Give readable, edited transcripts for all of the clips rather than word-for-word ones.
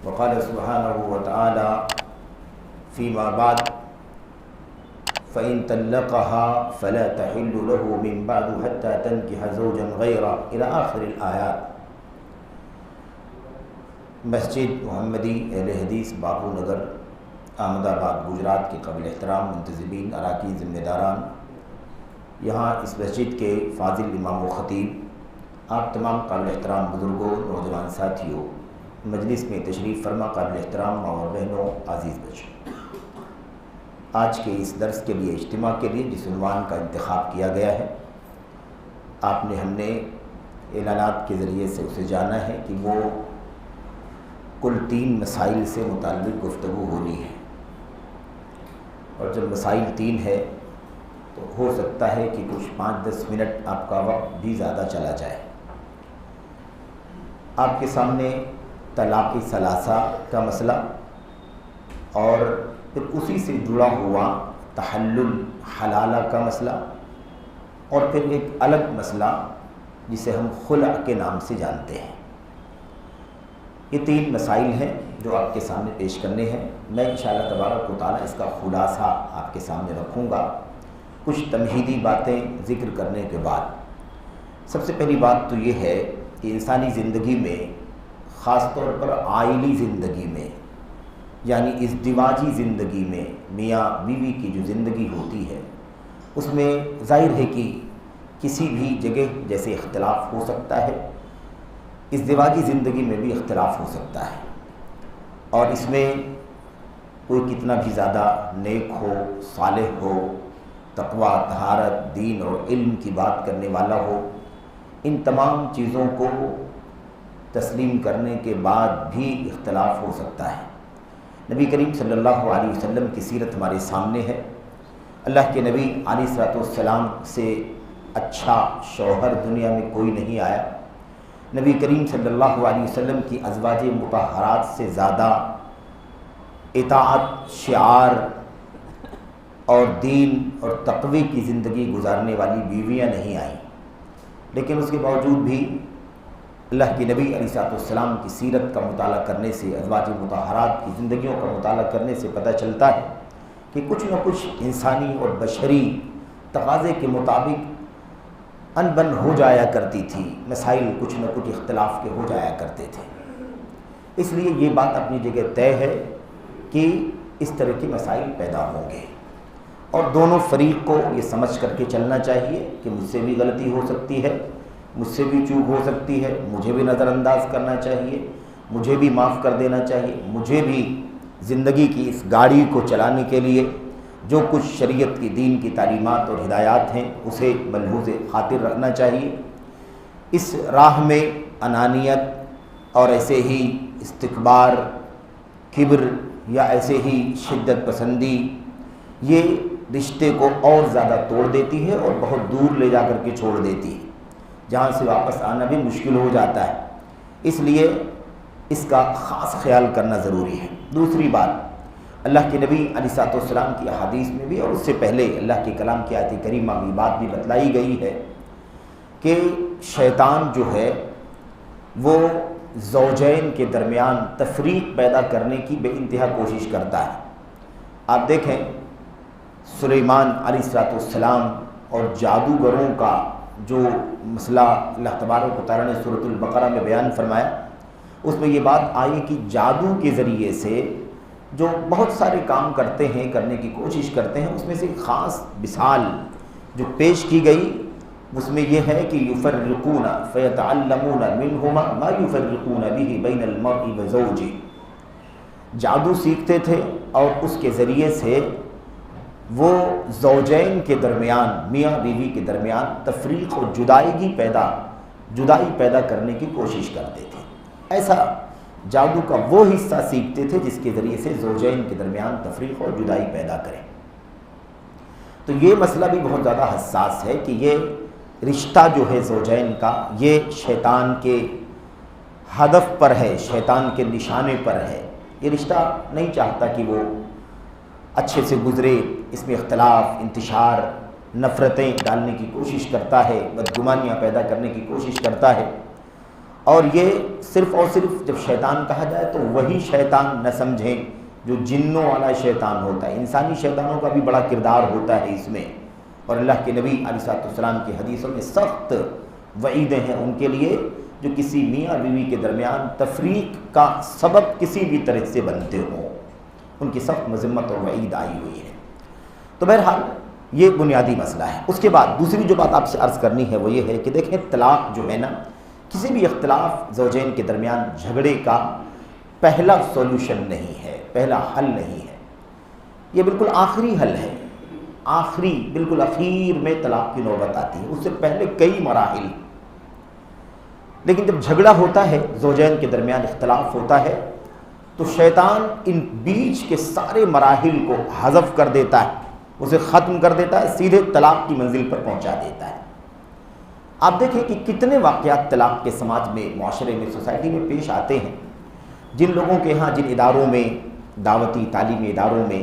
وقال سبحانه وتعالى فيما بعد فإن طلقها فلا تحل له من بعد حتى تنكح زوجا غيره إلى آخر الآيات۔ مسجد محمدی اہل حدیث بابو نگر احمد آباد گجرات کے قابل احترام منتظمین، اراکین، ذمہ داران، یہاں اس مسجد کے فاضل امام و خطیب، آپ تمام قابل احترام بزرگوں، نوجوان ساتھیوں، مجلس میں تشریف فرما قابل احترام ماں اور بہنوں، عزیز بچوں، آج کے اس درس کے لیے، اجتماع کے لیے جس عنوان کا انتخاب کیا گیا ہے، ہم نے اعلانات کے ذریعے سے اسے جانا ہے کہ وہ کل 3 مسائل سے متعلق گفتگو ہونی ہے، اور جب مسائل 3 ہے تو ہو سکتا ہے کہ کچھ 5-10 منٹ آپ کا وقت بھی زیادہ چلا جائے۔ آپ کے سامنے طلاق ثلاثہ کا مسئلہ اور پھر اسی سے جڑا ہوا تحلل حلالہ کا مسئلہ، اور پھر ایک الگ مسئلہ جسے ہم خلع کے نام سے جانتے ہیں۔ یہ 3 مسائل ہیں جو آپ کے سامنے پیش کرنے ہیں۔ میں انشاءاللہ تبارک و تعالیٰ اس کا خلاصہ آپ کے سامنے رکھوں گا، کچھ تمہیدی باتیں ذکر کرنے کے بعد۔ سب سے پہلی بات تو یہ ہے کہ انسانی زندگی میں، خاص طور پر عائلی زندگی میں، یعنی ازدواجی زندگی میں، میاں بیوی کی جو زندگی ہوتی ہے، اس میں ظاہر ہے کہ کسی بھی جگہ جیسے اختلاف ہو سکتا ہے، ازدواجی زندگی میں بھی اختلاف ہو سکتا ہے، اور اس میں کوئی کتنا بھی زیادہ نیک ہو، صالح ہو، تقویٰ، طہارت، دین اور علم کی بات کرنے والا ہو، ان تمام چیزوں کو تسلیم کرنے کے بعد بھی اختلاف ہو سکتا ہے۔ نبی کریم صلی اللہ علیہ وسلم کی سیرت ہمارے سامنے ہے۔ اللہ کے نبی علیہ السلام سے اچھا شوہر دنیا میں کوئی نہیں آیا۔ نبی کریم صلی اللہ علیہ وسلم کی ازواج مطہرات سے زیادہ اطاعت، شعار اور دین اور تقوی کی زندگی گزارنے والی بیویاں نہیں آئیں، لیکن اس کے باوجود بھی اللہ کے نبی علیہ السلام کی سیرت کا مطالعہ کرنے سے، ازواج مطہرات کی زندگیوں کا مطالعہ کرنے سے پتہ چلتا ہے کہ کچھ نہ کچھ انسانی اور بشری تقاضے کے مطابق ان بن ہو جایا کرتی تھی، مسائل کچھ نہ کچھ اختلاف کے ہو جایا کرتے تھے۔ اس لیے یہ بات اپنی جگہ طے ہے کہ اس طرح کے مسائل پیدا ہوں گے، اور دونوں فریق کو یہ سمجھ کر کے چلنا چاہیے کہ مجھ سے بھی غلطی ہو سکتی ہے، مجھ سے بھی چوک ہو سکتی ہے، مجھے بھی نظر انداز کرنا چاہیے، مجھے بھی معاف کر دینا چاہیے، مجھے بھی زندگی کی اس گاڑی کو چلانے کے لیے جو کچھ شریعت کی، دین کی تعلیمات اور ہدایات ہیں اسے ملحوظ خاطر رکھنا چاہیے۔ اس راہ میں انانیت اور ایسے ہی استکبار، کبر یا ایسے ہی شدت پسندی یہ رشتے کو اور زیادہ توڑ دیتی ہے اور بہت دور لے جا کر کے چھوڑ دیتی ہے، جہاں سے واپس آنا بھی مشکل ہو جاتا ہے۔ اس لیے اس کا خاص خیال کرنا ضروری ہے۔ دوسری بات، اللہ کے نبی علیہ السلام کی احادیث میں بھی اور اس سے پہلے اللہ کے کلام کی آیت کریمہ میں بات بھی بتلائی گئی ہے کہ شیطان جو ہے وہ زوجین کے درمیان تفریق پیدا کرنے کی بے انتہا کوشش کرتا ہے۔ آپ دیکھیں سلیمان علیہ السلام اور جادوگروں کا جو مسئلہ اللہ تبارک و تعالیٰ نے سورۃ البقرہ میں بیان فرمایا، اس میں یہ بات آئی کہ جادو کے ذریعے سے جو بہت سارے کام کرتے ہیں، کرنے کی کوشش کرتے ہیں، اس میں سے ایک خاص مثال جو پیش کی گئی اس میں یہ ہے کہ یفرقون فیتعلمون منہما ما یفرقون بہ بین المرء وزوجہ، جادو سیکھتے تھے اور اس کے ذریعے سے وہ زوجین کے درمیان، میاں بیوی کے درمیان تفریق اور جدائی پیدا کرنے کی کوشش کرتے تھے۔ ایسا جادو کا وہ حصہ سیکھتے تھے جس کے ذریعے سے زوجین کے درمیان تفریق اور جدائی پیدا کریں۔ تو یہ مسئلہ بھی بہت زیادہ حساس ہے کہ یہ رشتہ جو ہے زوجین کا، یہ شیطان کے ہدف پر ہے، شیطان کے نشانے پر ہے۔ یہ رشتہ نہیں چاہتا کہ وہ اچھے سے گزرے، اس میں اختلاف، انتشار، نفرتیں ڈالنے کی کوشش کرتا ہے، بدگمانیاں پیدا کرنے کی کوشش کرتا ہے، اور یہ صرف اور صرف جب شیطان کہا جائے تو وہی شیطان نہ سمجھیں جو جنوں والا شیطان ہوتا ہے، انسانی شیطانوں کا بھی بڑا کردار ہوتا ہے اس میں، اور اللہ کے نبی علیہ السلام کی حدیثوں میں سخت وعیدیں ہیں ان کے لیے جو کسی میاں بیوی کے درمیان تفریق کا سبب کسی بھی طرح سے بنتے ہوں، ان کی سخت مذمت اور وعید آئی ہوئی ہے۔ تو بہرحال یہ بنیادی مسئلہ ہے۔ اس کے بعد دوسری جو بات آپ سے عرض کرنی ہے وہ یہ ہے کہ دیکھیں طلاق جو ہے نا، کسی بھی اختلاف زوجین کے درمیان جھگڑے کا پہلا سولوشن نہیں ہے، پہلا حل نہیں ہے، یہ بالکل آخری حل ہے، آخری بالکل اخیر میں طلاق کی نوبت آتی ہے، اس سے پہلے کئی مراحل۔ لیکن جب جھگڑا ہوتا ہے، زوجین کے درمیان اختلاف ہوتا ہے، تو شیطان ان بیچ کے سارے مراحل کو حذف کر دیتا ہے، اسے ختم کر دیتا ہے، سیدھے طلاق کی منزل پر پہنچا دیتا ہے۔ آپ دیکھیں کہ کتنے واقعات طلاق کے سماج میں، معاشرے میں، سوسائٹی میں پیش آتے ہیں۔ جن لوگوں کے ہاں، جن اداروں میں، دعوتی تعلیمی اداروں میں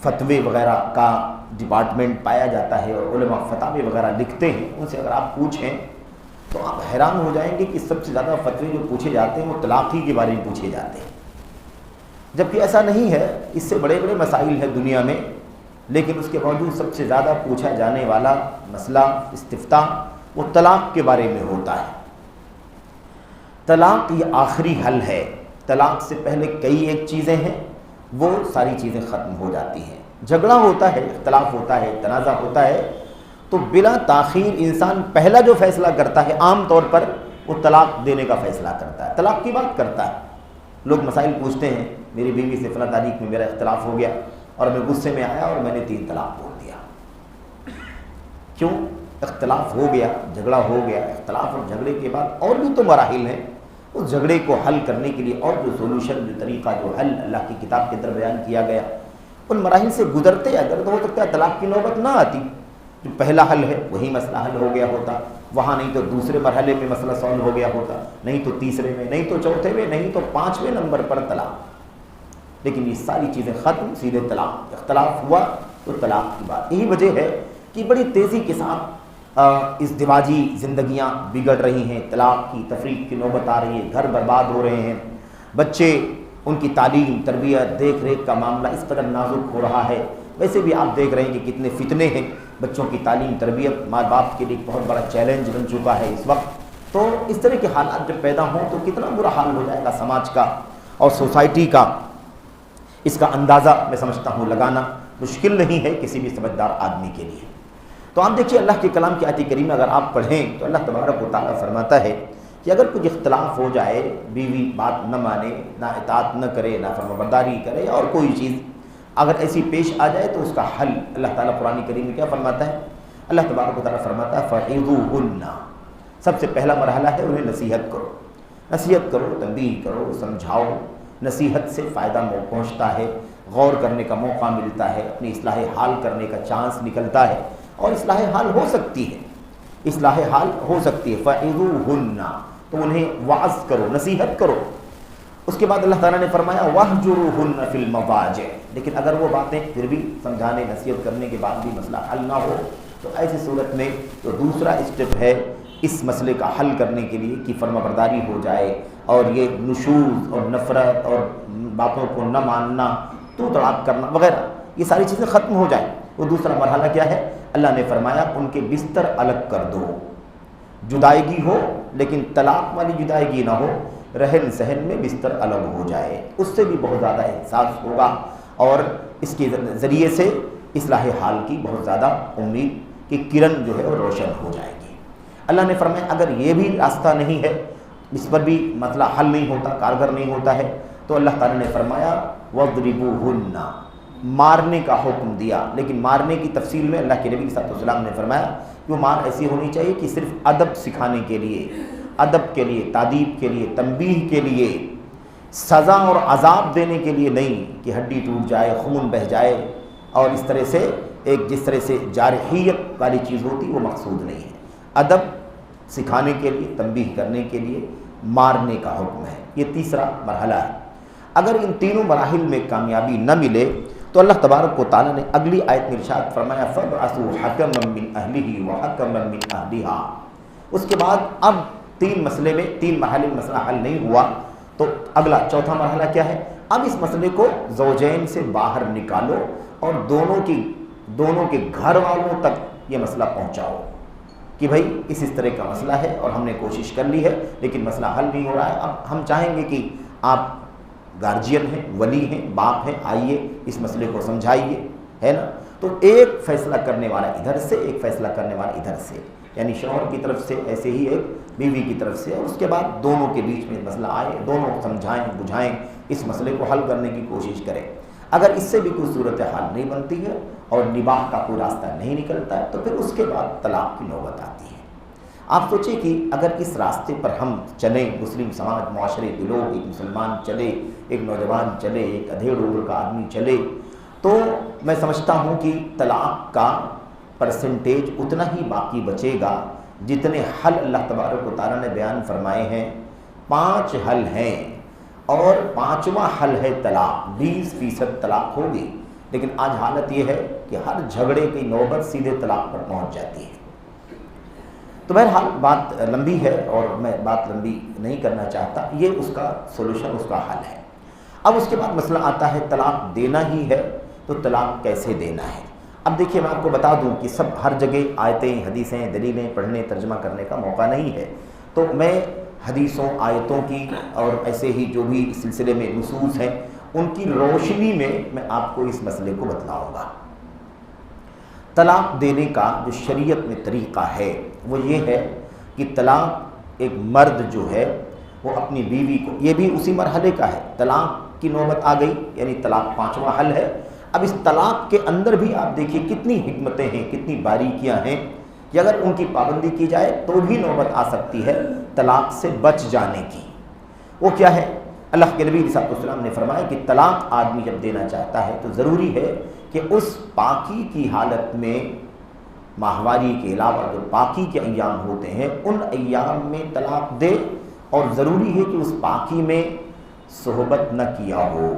فتوے وغیرہ کا ڈپارٹمنٹ پایا جاتا ہے اور علماء فتاوے وغیرہ لکھتے ہیں، ان سے اگر آپ پوچھیں تو آپ حیران ہو جائیں گے کہ سب سے زیادہ فتوے جو پوچھے جاتے ہیں وہ طلاق ہی کے بارے میں پوچھے جاتے ہیں، جبکہ ایسا نہیں ہے، اس سے بڑے بڑے مسائل ہیں دنیا میں، لیکن اس کے باوجود سب سے زیادہ پوچھا جانے والا مسئلہ استفتاء وہ طلاق کے بارے میں ہوتا ہے۔ طلاق یہ آخری حل ہے، طلاق سے پہلے کئی ایک چیزیں ہیں، وہ ساری چیزیں ختم ہو جاتی ہیں۔ جھگڑا ہوتا ہے، اختلاف ہوتا ہے، تنازع ہوتا ہے، تو بلا تاخیر انسان پہلا جو فیصلہ کرتا ہے عام طور پر وہ طلاق دینے کا فیصلہ کرتا ہے، طلاق کی بات کرتا ہے۔ لوگ مسائل پوچھتے ہیں، میری بیوی سے فلاں تاریخ میں میرا اختلاف ہو گیا اور میں غصے میں آیا اور میں نے 3 طلاق بول دیا۔ کیوں؟ اختلاف ہو گیا، جھگڑا ہو گیا، اختلاف اور جھگڑے کے بعد اور بھی تو مراحل ہیں، اس جھگڑے کو حل کرنے کے لیے اور جو سولوشن، جو طریقہ، جو حل اللہ کی کتاب کے اندر بیان کیا گیا، ان مراحل سے گزرتے اگر تو ہو سکتا ہے طلاق کی نوبت نہ آتی، جو پہلا حل ہے وہی مسئلہ حل ہو گیا ہوتا، وہاں نہیں تو دوسرے مرحلے میں مسئلہ سالو ہو گیا ہوتا، نہیں تو تیسرے میں، نہیں تو چوتھے میں، نہیں تو 5ویں نمبر پر طلاق۔ لیکن یہ ساری چیزیں ختم، سیدھے طلاق، اختلاف ہوا تو طلاق کی بات۔ یہی وجہ ہے کہ بڑی تیزی کے ساتھ ازدواجی زندگیاں بگڑ رہی ہیں، طلاق کی، تفریق کی نوبت آ رہی ہے، گھر برباد ہو رہے ہیں، بچے، ان کی تعلیم، تربیت، دیکھ ریکھ کا معاملہ اس قدر نازک ہو رہا ہے۔ ویسے بھی آپ دیکھ رہے ہیں کہ کتنے فتنے ہیں، بچوں کی تعلیم، تربیت ماں باپ کے لیے ایک بہت بڑا چیلنج بن چکا ہے اس وقت۔ تو اس طرح کے حالات جب پیدا ہوں تو کتنا برا حال ہو جائے گا سماج کا اور سوسائٹی کا، اس کا اندازہ میں سمجھتا ہوں لگانا مشکل نہیں ہے کسی بھی سمجھدار آدمی کے لیے۔ تو آپ دیکھیے اللہ کے کلام کی آیت کریمہ اگر آپ پڑھیں تو اللہ تبارک و تعالیٰ فرماتا ہے کہ اگر کچھ اختلاف ہو جائے، بیوی بات نہ مانے، نہ اطاعت نہ کرے، نہ فرمانبرداری کرے، اور کوئی چیز اگر ایسی پیش آ جائے تو اس کا حل اللہ تعالیٰ قرآن کریم میں کیا فرماتا ہے؟ اللہ تبارک و تعالیٰ فرماتا ہے فَعِظُوهُنَّ، سب سے پہلا مرحلہ ہے انہیں نصیحت کرو، نصیحت کرو، تنبیہ کرو، سمجھاؤ۔ نصیحت سے فائدہ پہنچتا ہے، غور کرنے کا موقع ملتا ہے، اپنی اصلاح حال کرنے کا چانس نکلتا ہے، اور اصلاح حال ہو سکتی ہے، اصلاح حال ہو سکتی ہے۔ فَعِظُوهُنَّ، تو انہیں وعظ کرو، نصیحت کرو۔ اس کے بعد اللہ تعالیٰ نے فرمایا وَاهْجُرُوهُنَّ فِي الْمَضَاجِعِ، لیکن اگر وہ باتیں پھر بھی سمجھانے، نصیحت کرنے کے بعد بھی مسئلہ حل نہ ہو تو ایسی صورت میں تو دوسرا اسٹیپ ہے اس مسئلے کا حل کرنے کے لیے کہ فرما برداری ہو جائے، اور یہ نشوز اور نفرت اور باتوں کو نہ ماننا، تو طلاق کرنا وغیرہ، یہ ساری چیزیں ختم ہو جائیں۔ وہ دوسرا مرحلہ کیا ہے؟ اللہ نے فرمایا ان کے بستر الگ کر دو، جدائیگی ہو لیکن طلاق والی جدائیگی نہ ہو، رہن سہن میں بستر الگ ہو جائے، اس سے بھی بہت زیادہ احساس ہوگا، اور اس کے ذریعے سے اصلاح حال کی بہت زیادہ امید کی کرن جو ہے وہ روشن ہو جائے گی۔ اللہ نے فرمایا اگر یہ بھی راستہ نہیں ہے، اس پر بھی مسئلہ حل نہیں ہوتا، کارگر نہیں ہوتا ہے، تو اللہ تعالیٰ نے فرمایا وَاضْرِبُوهُنَّ، مارنے کا حکم دیا۔ لیکن مارنے کی تفصیل میں اللہ کے نبی صلی اللہ علیہ وسلم نے فرمایا کہ وہ مار ایسی ہونی چاہیے کہ صرف ادب سکھانے کے لیے، ادب کے لیے، تادیب کے لیے، تنبیہ کے لیے، سزا اور عذاب دینے کے لیے نہیں کہ ہڈی ٹوٹ جائے، خون بہہ جائے، اور اس طرح سے ایک جس طرح سے جارحیت والی چیز ہوتی وہ مقصود نہیں ہے۔ ادب سکھانے کے لیے، تنبیہ کرنے کے لیے مارنے کا حکم ہے۔ یہ تیسرا مرحلہ ہے۔ اگر ان تینوں مراحل میں کامیابی نہ ملے تو اللہ تبارک و تعالیٰ نے اگلی آیت میں ارشاد فرمایا فَابْعَثُوا حَكَمًا مِّنْ أَهْلِهِ وَحَكَمًا مِّنْ أَهْلِهَا، اس کے بعد اب 3 مسئلے میں 3 مرحلے میں مسئلہ حل نہیں ہوا تو اگلا چوتھا مرحلہ کیا ہے؟ اب اس مسئلے کو زوجین سے باہر نکالو اور دونوں کے گھر والوں تک یہ مسئلہ پہنچاؤ کہ بھائی اس طرح کا مسئلہ ہے اور ہم نے کوشش کر لی ہے لیکن مسئلہ حل نہیں ہو رہا ہے. اب ہم چاہیں گے کہ آپ گارجین ہیں، ولی ہیں، باپ ہیں، آئیے اس مسئلے کو سمجھائیے، ہے نا. تو ایک فیصلہ کرنے والا ادھر سے، ایک فیصلہ کرنے والا ادھر سے، یعنی شوہر کی طرف سے ایسے ہی ایک بیوی کی طرف سے، اور اس کے بعد دونوں کے بیچ میں مسئلہ آئے، دونوں سمجھائیں بجھائیں، اس مسئلے کو حل کرنے کی کوشش کریں. اگر اس سے بھی کوئی صورتحال نہیں بنتی ہے اور نباہ کا کوئی راستہ نہیں نکلتا ہے تو پھر اس کے بعد طلاق کی نوبت آتی ہے. آپ سوچیں کہ اگر اس راستے پر ہم چلیں، مسلم سماج، معاشرے کے لوگ، ایک مسلمان چلے، ایک نوجوان چلے، ایک ادھیڑ عمر کا آدمی چلے، تو میں سمجھتا ہوں کہ طلاق کا پرسنٹیج اتنا ہی باقی بچے گا جتنے حل اللہ تبارک و تعالیٰ نے بیان فرمائے ہیں. 5 حل ہیں اور 5واں حل ہے طلاق. 20% طلاق ہوگی، لیکن آج حالت یہ ہے کہ ہر جھگڑے کی نوبت سیدھے طلاق پر پہنچ جاتی ہے. تو بہرحال بات لمبی ہے اور میں بات لمبی نہیں کرنا چاہتا. یہ اس کا سولوشن، اس کا حل ہے. اب اس کے بعد مسئلہ آتا ہے طلاق دینا ہی ہے تو طلاق کیسے دینا ہے. اب دیکھیے میں آپ کو بتا دوں کہ سب ہر جگہ آیتیں، حدیثیں، دلیلیں پڑھنے ترجمہ کرنے کا موقع نہیں ہے، تو میں حدیثوں، آیتوں کی اور ایسے ہی جو بھی سلسلے میں نصوص ہیں ان کی روشنی میں آپ کو اس مسئلے کو بتلاؤں گا. طلاق دینے کا جو شریعت میں طریقہ ہے وہ یہ ہے کہ طلاق ایک مرد جو ہے وہ اپنی بیوی کو، یہ بھی اسی مرحلے کا ہے، طلاق کی نوبت آ گئی یعنی طلاق 5واں حل ہے. اب اس طلاق کے اندر بھی آپ دیکھیے کتنی حکمتیں ہیں، کتنی باریکیاں ہیں کہ اگر ان کی پابندی کی جائے تو بھی نوبت آ سکتی ہے طلاق سے بچ جانے کی. وہ کیا ہے؟ اللہ کے نبی صلی اللہ علیہ وسلم نے فرمایا کہ طلاق آدمی جب دینا چاہتا ہے تو ضروری ہے کہ اس پاکی کی حالت میں، ماہواری کے علاوہ جو باقی کے ایام ہوتے ہیں ان ایام میں طلاق دے، اور ضروری ہے کہ اس پاکی میں صحبت نہ کیا ہو،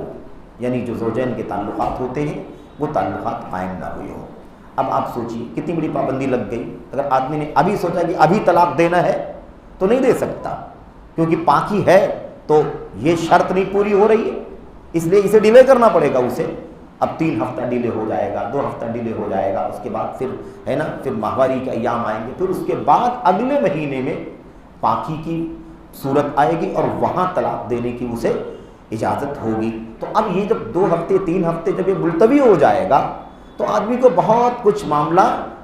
یعنی جو زوجین کے تعلقات ہوتے ہیں وہ تعلقات قائم نہ ہوئے ہو. اب آپ سوچیے کتنی بڑی پابندی لگ گئی. اگر آدمی نے ابھی سوچا کہ ابھی طلاق دینا ہے تو نہیں دے سکتا، کیونکہ پاکی ہے تو یہ شرط نہیں پوری ہو رہی ہے، اس لیے اسے ڈیلے کرنا پڑے گا. اسے اب 3 ہفتہ ڈیلے ہو جائے گا، 2 ہفتہ ڈیلے ہو جائے گا، اس کے بعد پھر ہے نا پھر ماہواری کے ایام آئیں گے، پھر اس کے بعد اگلے مہینے میں پاکی کی صورت آئے گی اور وہاں طلاق دینے کی اسے اجازت ہوگی. تو اب یہ جب 2 ہفتے 3 ہفتے جب یہ ملتوی ہو جائے گا تو آدمی کو بہت کچھ معاملہ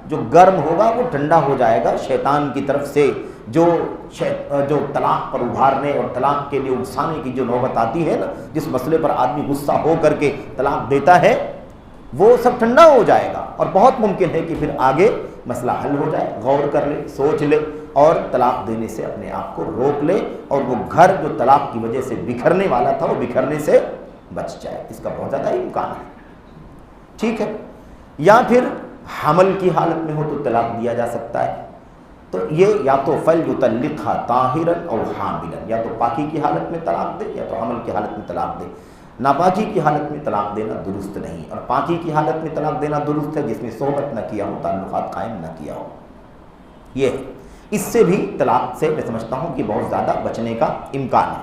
جو گرم ہوگا وہ ٹھنڈا ہو جائے گا. شیطان کی طرف سے جو طلاق پر ابھارنے اور طلاق کے لیے اکسانے کی جو نوبت آتی ہے نا، جس مسئلے پر آدمی غصہ ہو کر کے طلاق دیتا ہے، وہ سب ٹھنڈا ہو جائے گا اور بہت ممکن ہے کہ پھر آگے مسئلہ حل ہو جائے. غور کر لے، سوچ لے اور طلاق دینے سے اپنے آپ کو روک لے اور وہ گھر جو طلاق کی وجہ سے بکھرنے والا تھا وہ بکھرنے سے بچ جائے. اس کا بہت زیادہ امکان ہے. ٹھیک ہے. یا پھر حمل کی حالت میں ہو تو طلاق دیا جا سکتا ہے. تو یہ یا تو فَلْيُطَلِّقْهَا طَاهِرًا أَوْ حَامِلًا، یا تو پاکی کی حالت میں طلاق دے یا تو حمل کی حالت میں طلاق دے. ناپاکی کی حالت میں طلاق دینا درست نہیں، اور پاکی کی حالت میں طلاق دینا درست ہے جس میں صحبت نہ کیا ہو، تعلقات قائم نہ کیا ہو. یہ اس سے بھی طلاق سے میں سمجھتا ہوں کہ بہت زیادہ بچنے کا امکان ہے.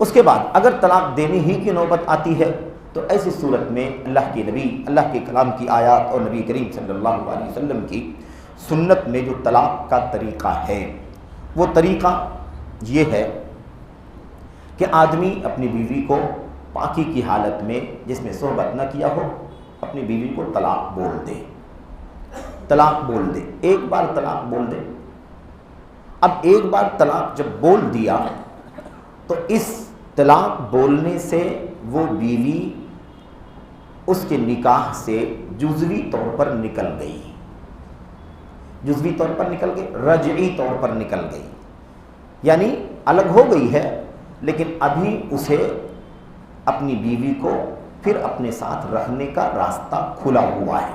اس کے بعد اگر طلاق دینے ہی کی نوبت آتی ہے تو ایسی صورت میں اللہ کے نبی، اللہ کے کلام کی آیات اور نبی کریم صلی اللہ علیہ وسلم کی سنت میں جو طلاق کا طریقہ ہے وہ طریقہ یہ ہے کہ آدمی اپنی بیوی کو پاکی کی حالت میں جس میں صحبت نہ کیا ہو اپنی بیوی کو طلاق بول دے. طلاق بول دے، ایک بار طلاق بول دے. اب ایک بار طلاق جب بول دیا تو اس طلاق بولنے سے وہ بیوی اس کے نکاح سے جزوی طور پر نکل گئی، جزوی طور پر نکل گئی، رجعی طور پر نکل گئی، یعنی الگ ہو گئی ہے لیکن ابھی اسے اپنی بیوی کو پھر اپنے ساتھ رہنے کا راستہ کھلا ہوا ہے.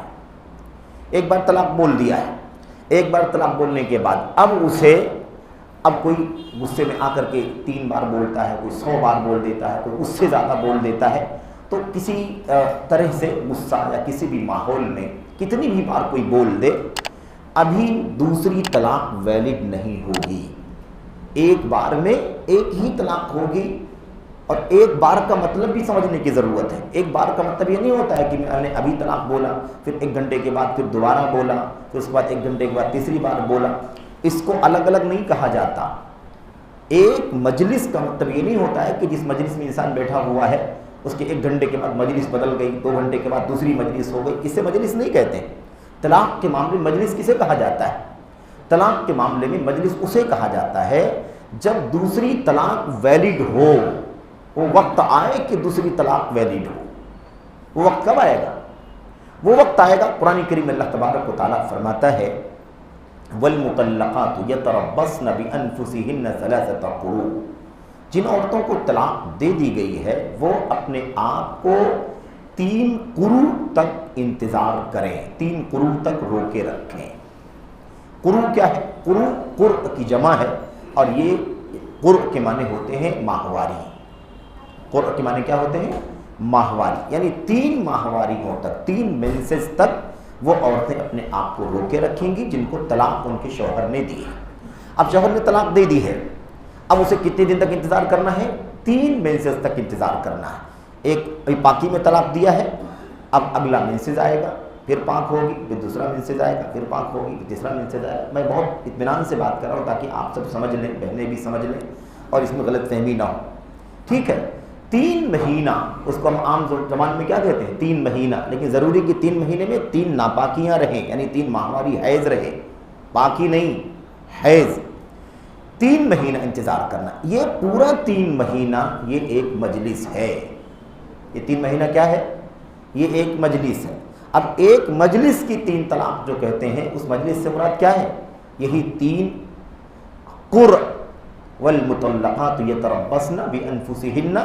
ایک بار طلاق بول دیا ہے، ایک بار طلاق بولنے کے بعد اب اسے کوئی غصے میں آ کر کے 3 بار بولتا ہے، کوئی 100 بار بول دیتا ہے، کوئی اس سے زیادہ بول دیتا ہے. تو کسی طرح سے غصہ یا کسی بھی ماحول میں کتنی بھی بار کوئی بول دے ابھی دوسری طلاق ویلڈ نہیں ہوگی. ایک بار میں ایک ہی طلاق ہوگی، اور ایک بار کا مطلب بھی سمجھنے کی ضرورت ہے۔ ایک بار کا مطلب یہ نہیں ہوتا ہے کہ میں نے ابھی طلاق بولا، پھر 1 گھنٹے کے بعد پھر دوبارہ بولا، پھر اس کے بعد 1 گھنٹے کے بعد تیسری بار بولا، اس کو الگ الگ نہیں کہا جاتا۔ ایک مجلس کا مطلب یہ نہیں ہوتا ہے کہ جس مجلس میں انسان بیٹھا ہوا ہے اس کے 1 گھنٹے کے بعد مجلس بدل گئی، 2 گھنٹے کے بعد دوسری مجلس ہو گئی، اسے مجلس نہیں کہتے۔ طلاق کے معاملے میں مجلس کسے کہا جاتا ہے؟ طلاق کے معاملے میں مجلس اسے کہا جاتا ہے جب دوسری طلاق ویلڈ ہو، وہ وقت آئے کہ دوسری طلاق ویلڈ ہو۔ وہ وقت کب آئے گا؟ وہ وقت آئے گا، قرآن کریم میں اللہ تبارک و تعالیٰ فرماتا ہے وَالْمُطَلَّقَاتُ يَتَرَبَّصْنَ بِأَنفُسِهِنَّ ثَلَاثَةَ قُرُوءٍ، جن عورتوں کو طلاق دے دی گئی ہے وہ اپنے آپ کو 3 قروء تک انتظار کریں، 3 قروء تک روکے رکھیں۔ قروء کیا ہے؟ قروء قرء کی جمع ہے، اور یہ قرء کے معنی ہوتے ہیں ماہواری۔ قرء کے معنی کیا ہوتے ہیں؟ ماہواری، یعنی 3 ماہواریوں تک، 3 مینسز تک وہ عورتیں اپنے آپ کو روکے رکھیں گی جن کو طلاق ان کے شوہر نے دی ہے۔ اب شوہر نے طلاق دے دی ہے، اب اسے کتنے دن تک انتظار کرنا ہے؟ 3 مینسز تک انتظار کرنا ہے۔ ایک پاکی میں طلاق دیا ہے، اب اگلا مینسز آئے گا، پھر پاک ہوگی، پھر دوسرا مینسز آئے گا، پھر پاک ہوگی، پھر تیسرا مینسز آئے گا۔ میں بہت اطمینان سے بات کر رہا ہوں تاکہ آپ سب سمجھ لیں، بہنیں بھی سمجھ لیں اور اس میں غلط فہمی نہ ہو، ٹھیک ہے؟ 3 مہینہ، اس کو ہم عام زبان میں کیا کہتے ہیں؟ 3 مہینہ، لیکن ضروری کہ 3 مہینے میں 3 ناپاکیاں رہیں، یعنی 3 ماہواری حیض رہے، پاکی نہیں، حیض۔ 3 مہینہ انتظار کرنا، یہ پورا 3 مہینہ یہ ایک مجلس ہے۔ یہ 3 مہینہ کیا ہے؟ یہ ایک مجلس ہے۔ اب ایک مجلس کی 3 طلاق جو کہتے ہیں، اس مجلس سے مراد کیا ہے؟ یہی 3 قرء، والمطلقات یتربصن بانفسہن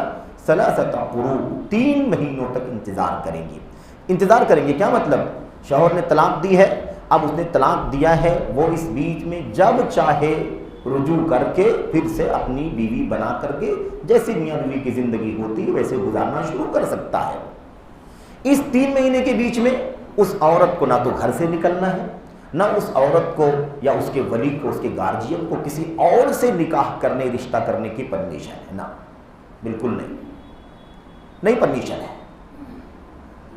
ثلاثۃ قروء، 3 مہینوں تک انتظار کریں گی۔ انتظار کریں گے کیا مطلب؟ شوہر نے طلاق دی ہے، اب اس نے طلاق دیا ہے، وہ اس بیچ میں جب چاہے رجوع کر کے پھر سے اپنی بیوی بنا کر کے جیسے میاں بیوی کی زندگی ہوتی ہے ویسے گزارنا شروع کر سکتا ہے۔ اس 3 مہینے کے بیچ میں اس عورت کو نہ تو گھر سے نکلنا ہے، نہ اس عورت کو یا اس کے ولی کو، اس کے گارجین کو کسی اور سے نکاح کرنے، رشتہ کرنے کی پرمیشن ہے، نہ، بالکل نہیں پرمیشن ہے،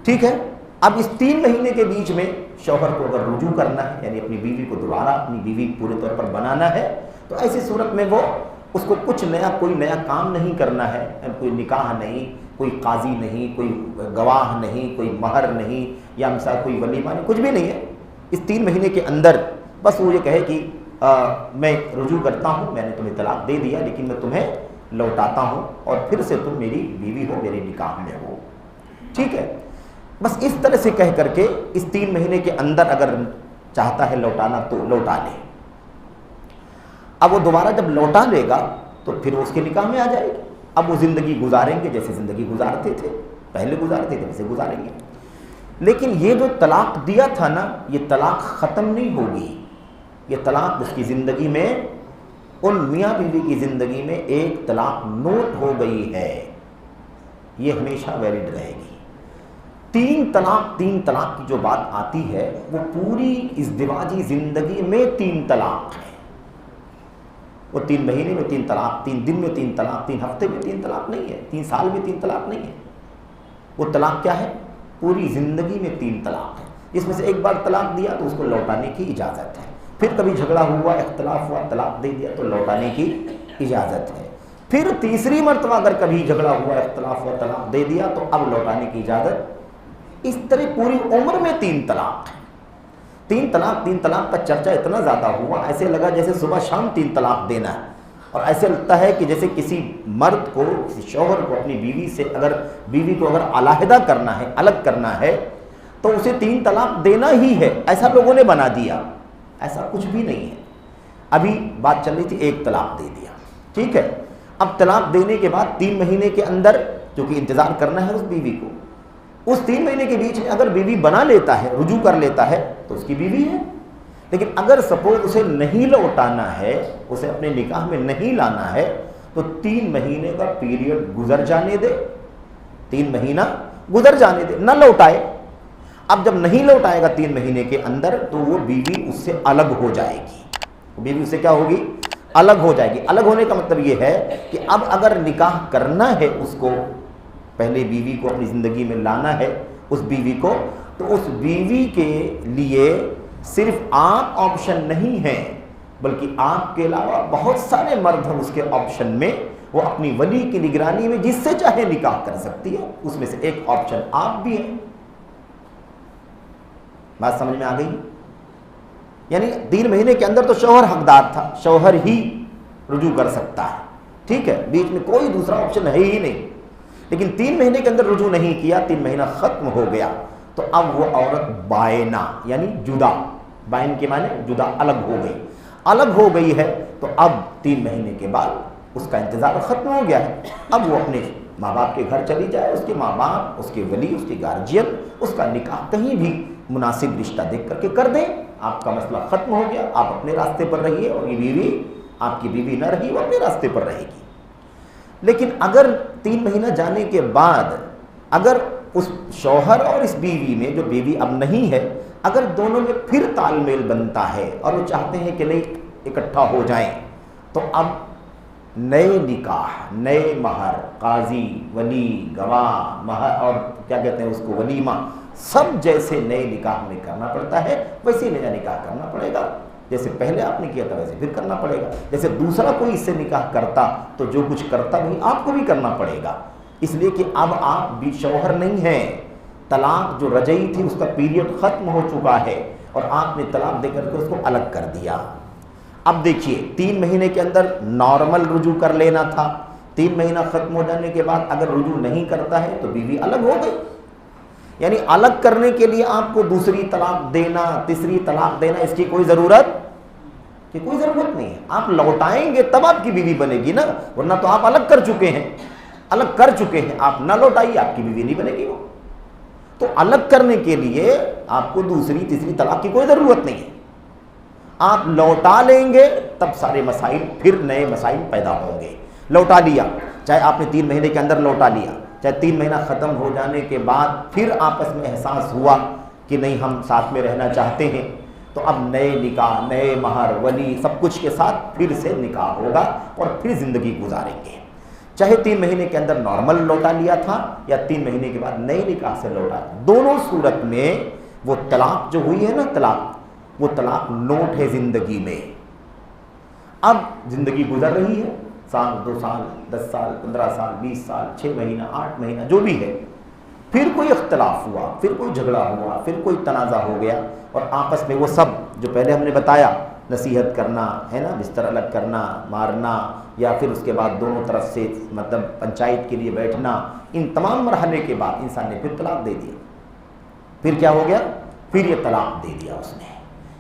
ٹھیک ہے؟ اب اس 3 مہینے کے بیچ میں شوہر کو اگر رجوع کرنا ہے، یعنی اپنی بیوی کو دوبارہ اپنی بیوی پورے طور پر بنانا ہے، تو ایسی صورت میں وہ اس کو کوئی نیا کام نہیں کرنا ہے، کوئی نکاح نہیں، کوئی قاضی نہیں، کوئی گواہ نہیں، کوئی مہر نہیں، یا مثلا کوئی ولیمہ نہیں، کچھ بھی نہیں ہے۔ اس 3 مہینے کے اندر بس وہ یہ کہے کہ میں رجوع کرتا ہوں، میں نے تمہیں طلاق دے دیا لیکن میں تمہیں لوٹاتا ہوں اور پھر سے تم میری بیوی ہو، میرے نکاح میں ہو، ٹھیک ہے؟ بس اس طرح سے کہہ کر کے اس 3 مہینے کے اندر اگر چاہتا ہے لوٹانا تو لوٹا لے۔ اب وہ دوبارہ جب لوٹا لے گا تو پھر اس کے نکاح میں آ جائے گی۔ اب وہ زندگی گزاریں گے جیسے زندگی گزارتے تھے، پہلے گزارتے تھے ویسے گزاریں گے۔ لیکن یہ جو طلاق دیا تھا نا، یہ طلاق ختم نہیں ہوگی، یہ طلاق اس کی زندگی میں، ان میاں بیوی کی زندگی میں ایک طلاق نوٹ ہو گئی ہے، یہ ہمیشہ ویلڈ رہے گی۔ 3 طلاق کی جو بات آتی ہے وہ پوری ازدواجی زندگی میں 3 طلاق ہے۔ وہ 3 مہینے میں 3 طلاق، 3 دن میں 3 طلاق، 3 ہفتے میں 3 طلاق نہیں ہے، 3 سال میں 3 طلاق نہیں ہے۔ وہ طلاق کیا ہے؟ پوری زندگی میں 3 طلاق ہے۔ اس میں سے ایک بار طلاق دیا تو اس کو لوٹانے کی اجازت ہے، پھر کبھی جھگڑا ہوا، اختلاف ہوا، طلاق دے دیا تو لوٹانے کی اجازت ہے، پھر تیسری مرتبہ اگر کبھی جھگڑا ہوا، اختلاف ہوا، طلاق دے دیا تو اب لوٹانے کی اجازت۔ اس طرح پوری عمر میں 3 طلاق ہے۔ 3 طلاق کا چرچا اتنا زیادہ ہوا، ایسے لگا جیسے صبح شام 3 طلاق دینا ہے، اور ایسے لگتا ہے کہ جیسے کسی مرد کو، کسی شوہر کو اپنی بیوی سے اگر علیحدہ کرنا ہے، الگ کرنا ہے تو اسے 3 طلاق دینا ہی ہے، ایسا لوگوں نے بنا دیا۔ ایسا کچھ بھی نہیں ہے۔ ابھی بات چل رہی تھی 1 طلاق دے دیا، ٹھیک ہے؟ اب طلاق دینے کے بعد 3 مہینے کے اندر جو کہ انتظار کرنا ہے اس بیوی کو، اس 3 مہینے کے بیچ میں اگر بیوی بنا لیتا ہے، رجوع کر لیتا ہے تو اس کی بیوی ہے۔ لیکن اگر سپوز اسے نہیں لوٹانا ہے، اسے اپنے نکاح میں نہیں لانا ہے، تو 3 مہینے کا پیریڈ گزر جانے دے، 3 مہینہ گزر جانے دے، نہ لوٹائے۔ اب جب نہیں لوٹائے گا 3 مہینے کے اندر تو وہ بیوی اس سے الگ ہو جائے گی، بیوی اس سے کیا ہوگی؟ الگ ہو جائے گی۔ الگ ہونے کا مطلب یہ ہے کہ اب اگر نکاح کرنا ہے اس کو، پہلے بیوی کو اپنی زندگی میں لانا ہے اس بیوی کو، تو اس بیوی کے لیے صرف آپ آپشن نہیں ہیں، بلکہ آپ کے علاوہ بہت سارے مرد ہیں اس کے آپشن میں، وہ اپنی ولی کی نگرانی میں جس سے چاہے نکاح کر سکتی ہے، اس میں سے ایک آپشن آپ بھی ہیں۔ بات سمجھ میں آ گئی؟ یعنی 3 مہینے کے اندر تو شوہر حقدار تھا، شوہر ہی رجوع کر سکتا ہے، ٹھیک ہے، بیچ میں کوئی دوسرا آپشن ہے ہی نہیں، لیکن 3 مہینے کے اندر رجوع نہیں کیا، 3 مہینہ ختم ہو گیا، تو اب وہ عورت بائنہ یعنی جدا، بائن کے معنی جدا، الگ ہو گئی، الگ ہو گئی ہے، تو اب 3 مہینے کے بعد اس کا انتظار ختم ہو گیا ہے، اب وہ اپنے ماں باپ کے گھر چلی جائے، اس کے ماں باپ، اس کے ولی، اس کے گارجین اس کا نکاح کہیں بھی مناسب رشتہ دیکھ کر کے کر دیں، آپ کا مسئلہ ختم ہو گیا، آپ اپنے راستے پر رہیے، اور یہ بیوی آپ کی بیوی نہ رہی، وہ اپنے راستے پر رہے گی۔ لیکن اگر 3 مہینہ جانے کے بعد اگر اس شوہر اور اس بیوی میں، جو بیوی اب نہیں ہے، اگر دونوں میں پھر تال میل بنتا ہے اور وہ چاہتے ہیں کہ نہیں اکٹھا ہو جائیں، تو اب نئے نکاح، نئے مہر، قاضی، ولی، گواہ، مہر اور کیا کہتے ہیں اس کو، ولیمہ، سب جیسے نئے نکاح میں کرنا پڑتا ہے ویسے نیا نکاح کرنا پڑے گا، جیسے پہلے آپ نے کیا تھا ویسے پھر کرنا پڑے گا، جیسے دوسرا کوئی اس سے نکاح کرتا تو جو کچھ کرتا وہی آپ کو بھی کرنا پڑے گا، اس لیے کہ اب آپ بھی شوہر نہیں ہیں، طلاق جو رجعی تھی اس کا پیریڈ ختم ہو چکا ہے، اور آپ نے طلاق دے کر کے اس کو الگ کر دیا۔ اب دیکھیے 3 مہینے کے اندر نارمل رجوع کر لینا تھا، 3 مہینہ ختم ہو جانے کے بعد اگر رجوع نہیں کرتا ہے تو بیوی الگ ہو گئی، یعنی الگ کرنے کے لیے آپ کو دوسری طلاق دینا، تیسری طلاق دینا، اس کی کوئی ضرورت نہیں ہے، آپ لوٹائیں گے تب آپ کی بیوی بنے گی نا، ورنہ تو آپ الگ کر چکے ہیں، آپ نہ لوٹائیے آپ کی بیوی نہیں بنے گی وہ، تو الگ کرنے کے لیے آپ کو دوسری تیسری طلاق کی کوئی ضرورت نہیں ہے، آپ لوٹا لیں گے تب سارے مسائل، پھر نئے مسائل پیدا ہوں گے۔ لوٹا لیا، چاہے آپ نے 3 مہینے کے اندر لوٹا لیا، چاہے 3 مہینہ ختم ہو جانے کے بعد پھر آپس میں احساس ہوا کہ نہیں ہم ساتھ میں رہنا چاہتے ہیں، تو اب نئے نکاح، نئے مہر، ولی، سب کچھ کے ساتھ پھر سے نکاح ہوگا اور پھر زندگی گزاریں گے، چاہے 3 مہینے کے اندر نارمل لوٹا لیا تھا یا 3 مہینے کے بعد نئے نکاح سے لوٹا، دونوں صورت میں وہ طلاق جو ہوئی ہے نا، وہ طلاق نوٹ ہے زندگی میں۔ اب زندگی گزر رہی ہے، سال، 2 سال، 10 سال، 15 سال، 20 سال، 6 مہینہ، 8 مہینہ، جو بھی ہے، پھر کوئی اختلاف ہوا، پھر کوئی جھگڑا ہوا، پھر کوئی تنازع ہو گیا، اور آپس میں وہ سب جو پہلے ہم نے بتایا، نصیحت کرنا ہے نا، بستر الگ کرنا، مارنا، یا پھر اس کے بعد دونوں طرف سے مطلب پنچایت کے لیے بیٹھنا، ان تمام مرحلے کے بعد انسان نے پھر طلاق دے دیا، پھر کیا ہو گیا، پھر یہ طلاق دے دیا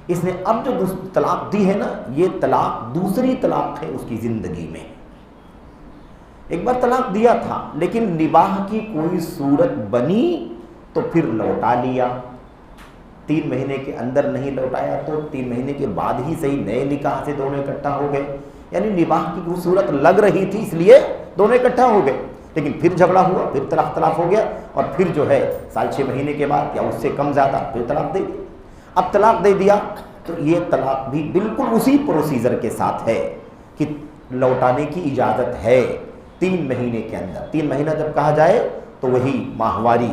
اس نے اب جو طلاق دی ہے نا، یہ طلاق دوسری طلاق ہے اس کی زندگی میں۔ ایک بار طلاق دیا تھا لیکن نباہ کی کوئی صورت بنی تو پھر لوٹا لیا، 3 مہینے کے اندر نہیں لوٹایا تو 3 مہینے کے بعد ہی صحیح نئے نکاح سے دونوں اکٹھا ہو گئے، یعنی نباہ کی کوئی صورت لگ رہی تھی اس لیے دونوں اکٹھا ہو گئے، لیکن پھر جھگڑا ہوا، پھر طلاق ہو گیا، اور پھر جو ہے سال 6 مہینے کے بعد یا اس سے کم زیادہ پھر طلاق دے دی۔ اب طلاق دے دیا تو یہ طلاق بھی بالکل اسی پروسیجر کے ساتھ ہے کہ لوٹانے کی اجازت ہے 3 مہینے کے اندر۔ 3 مہینہ جب کہا جائے تو وہی ماہواری،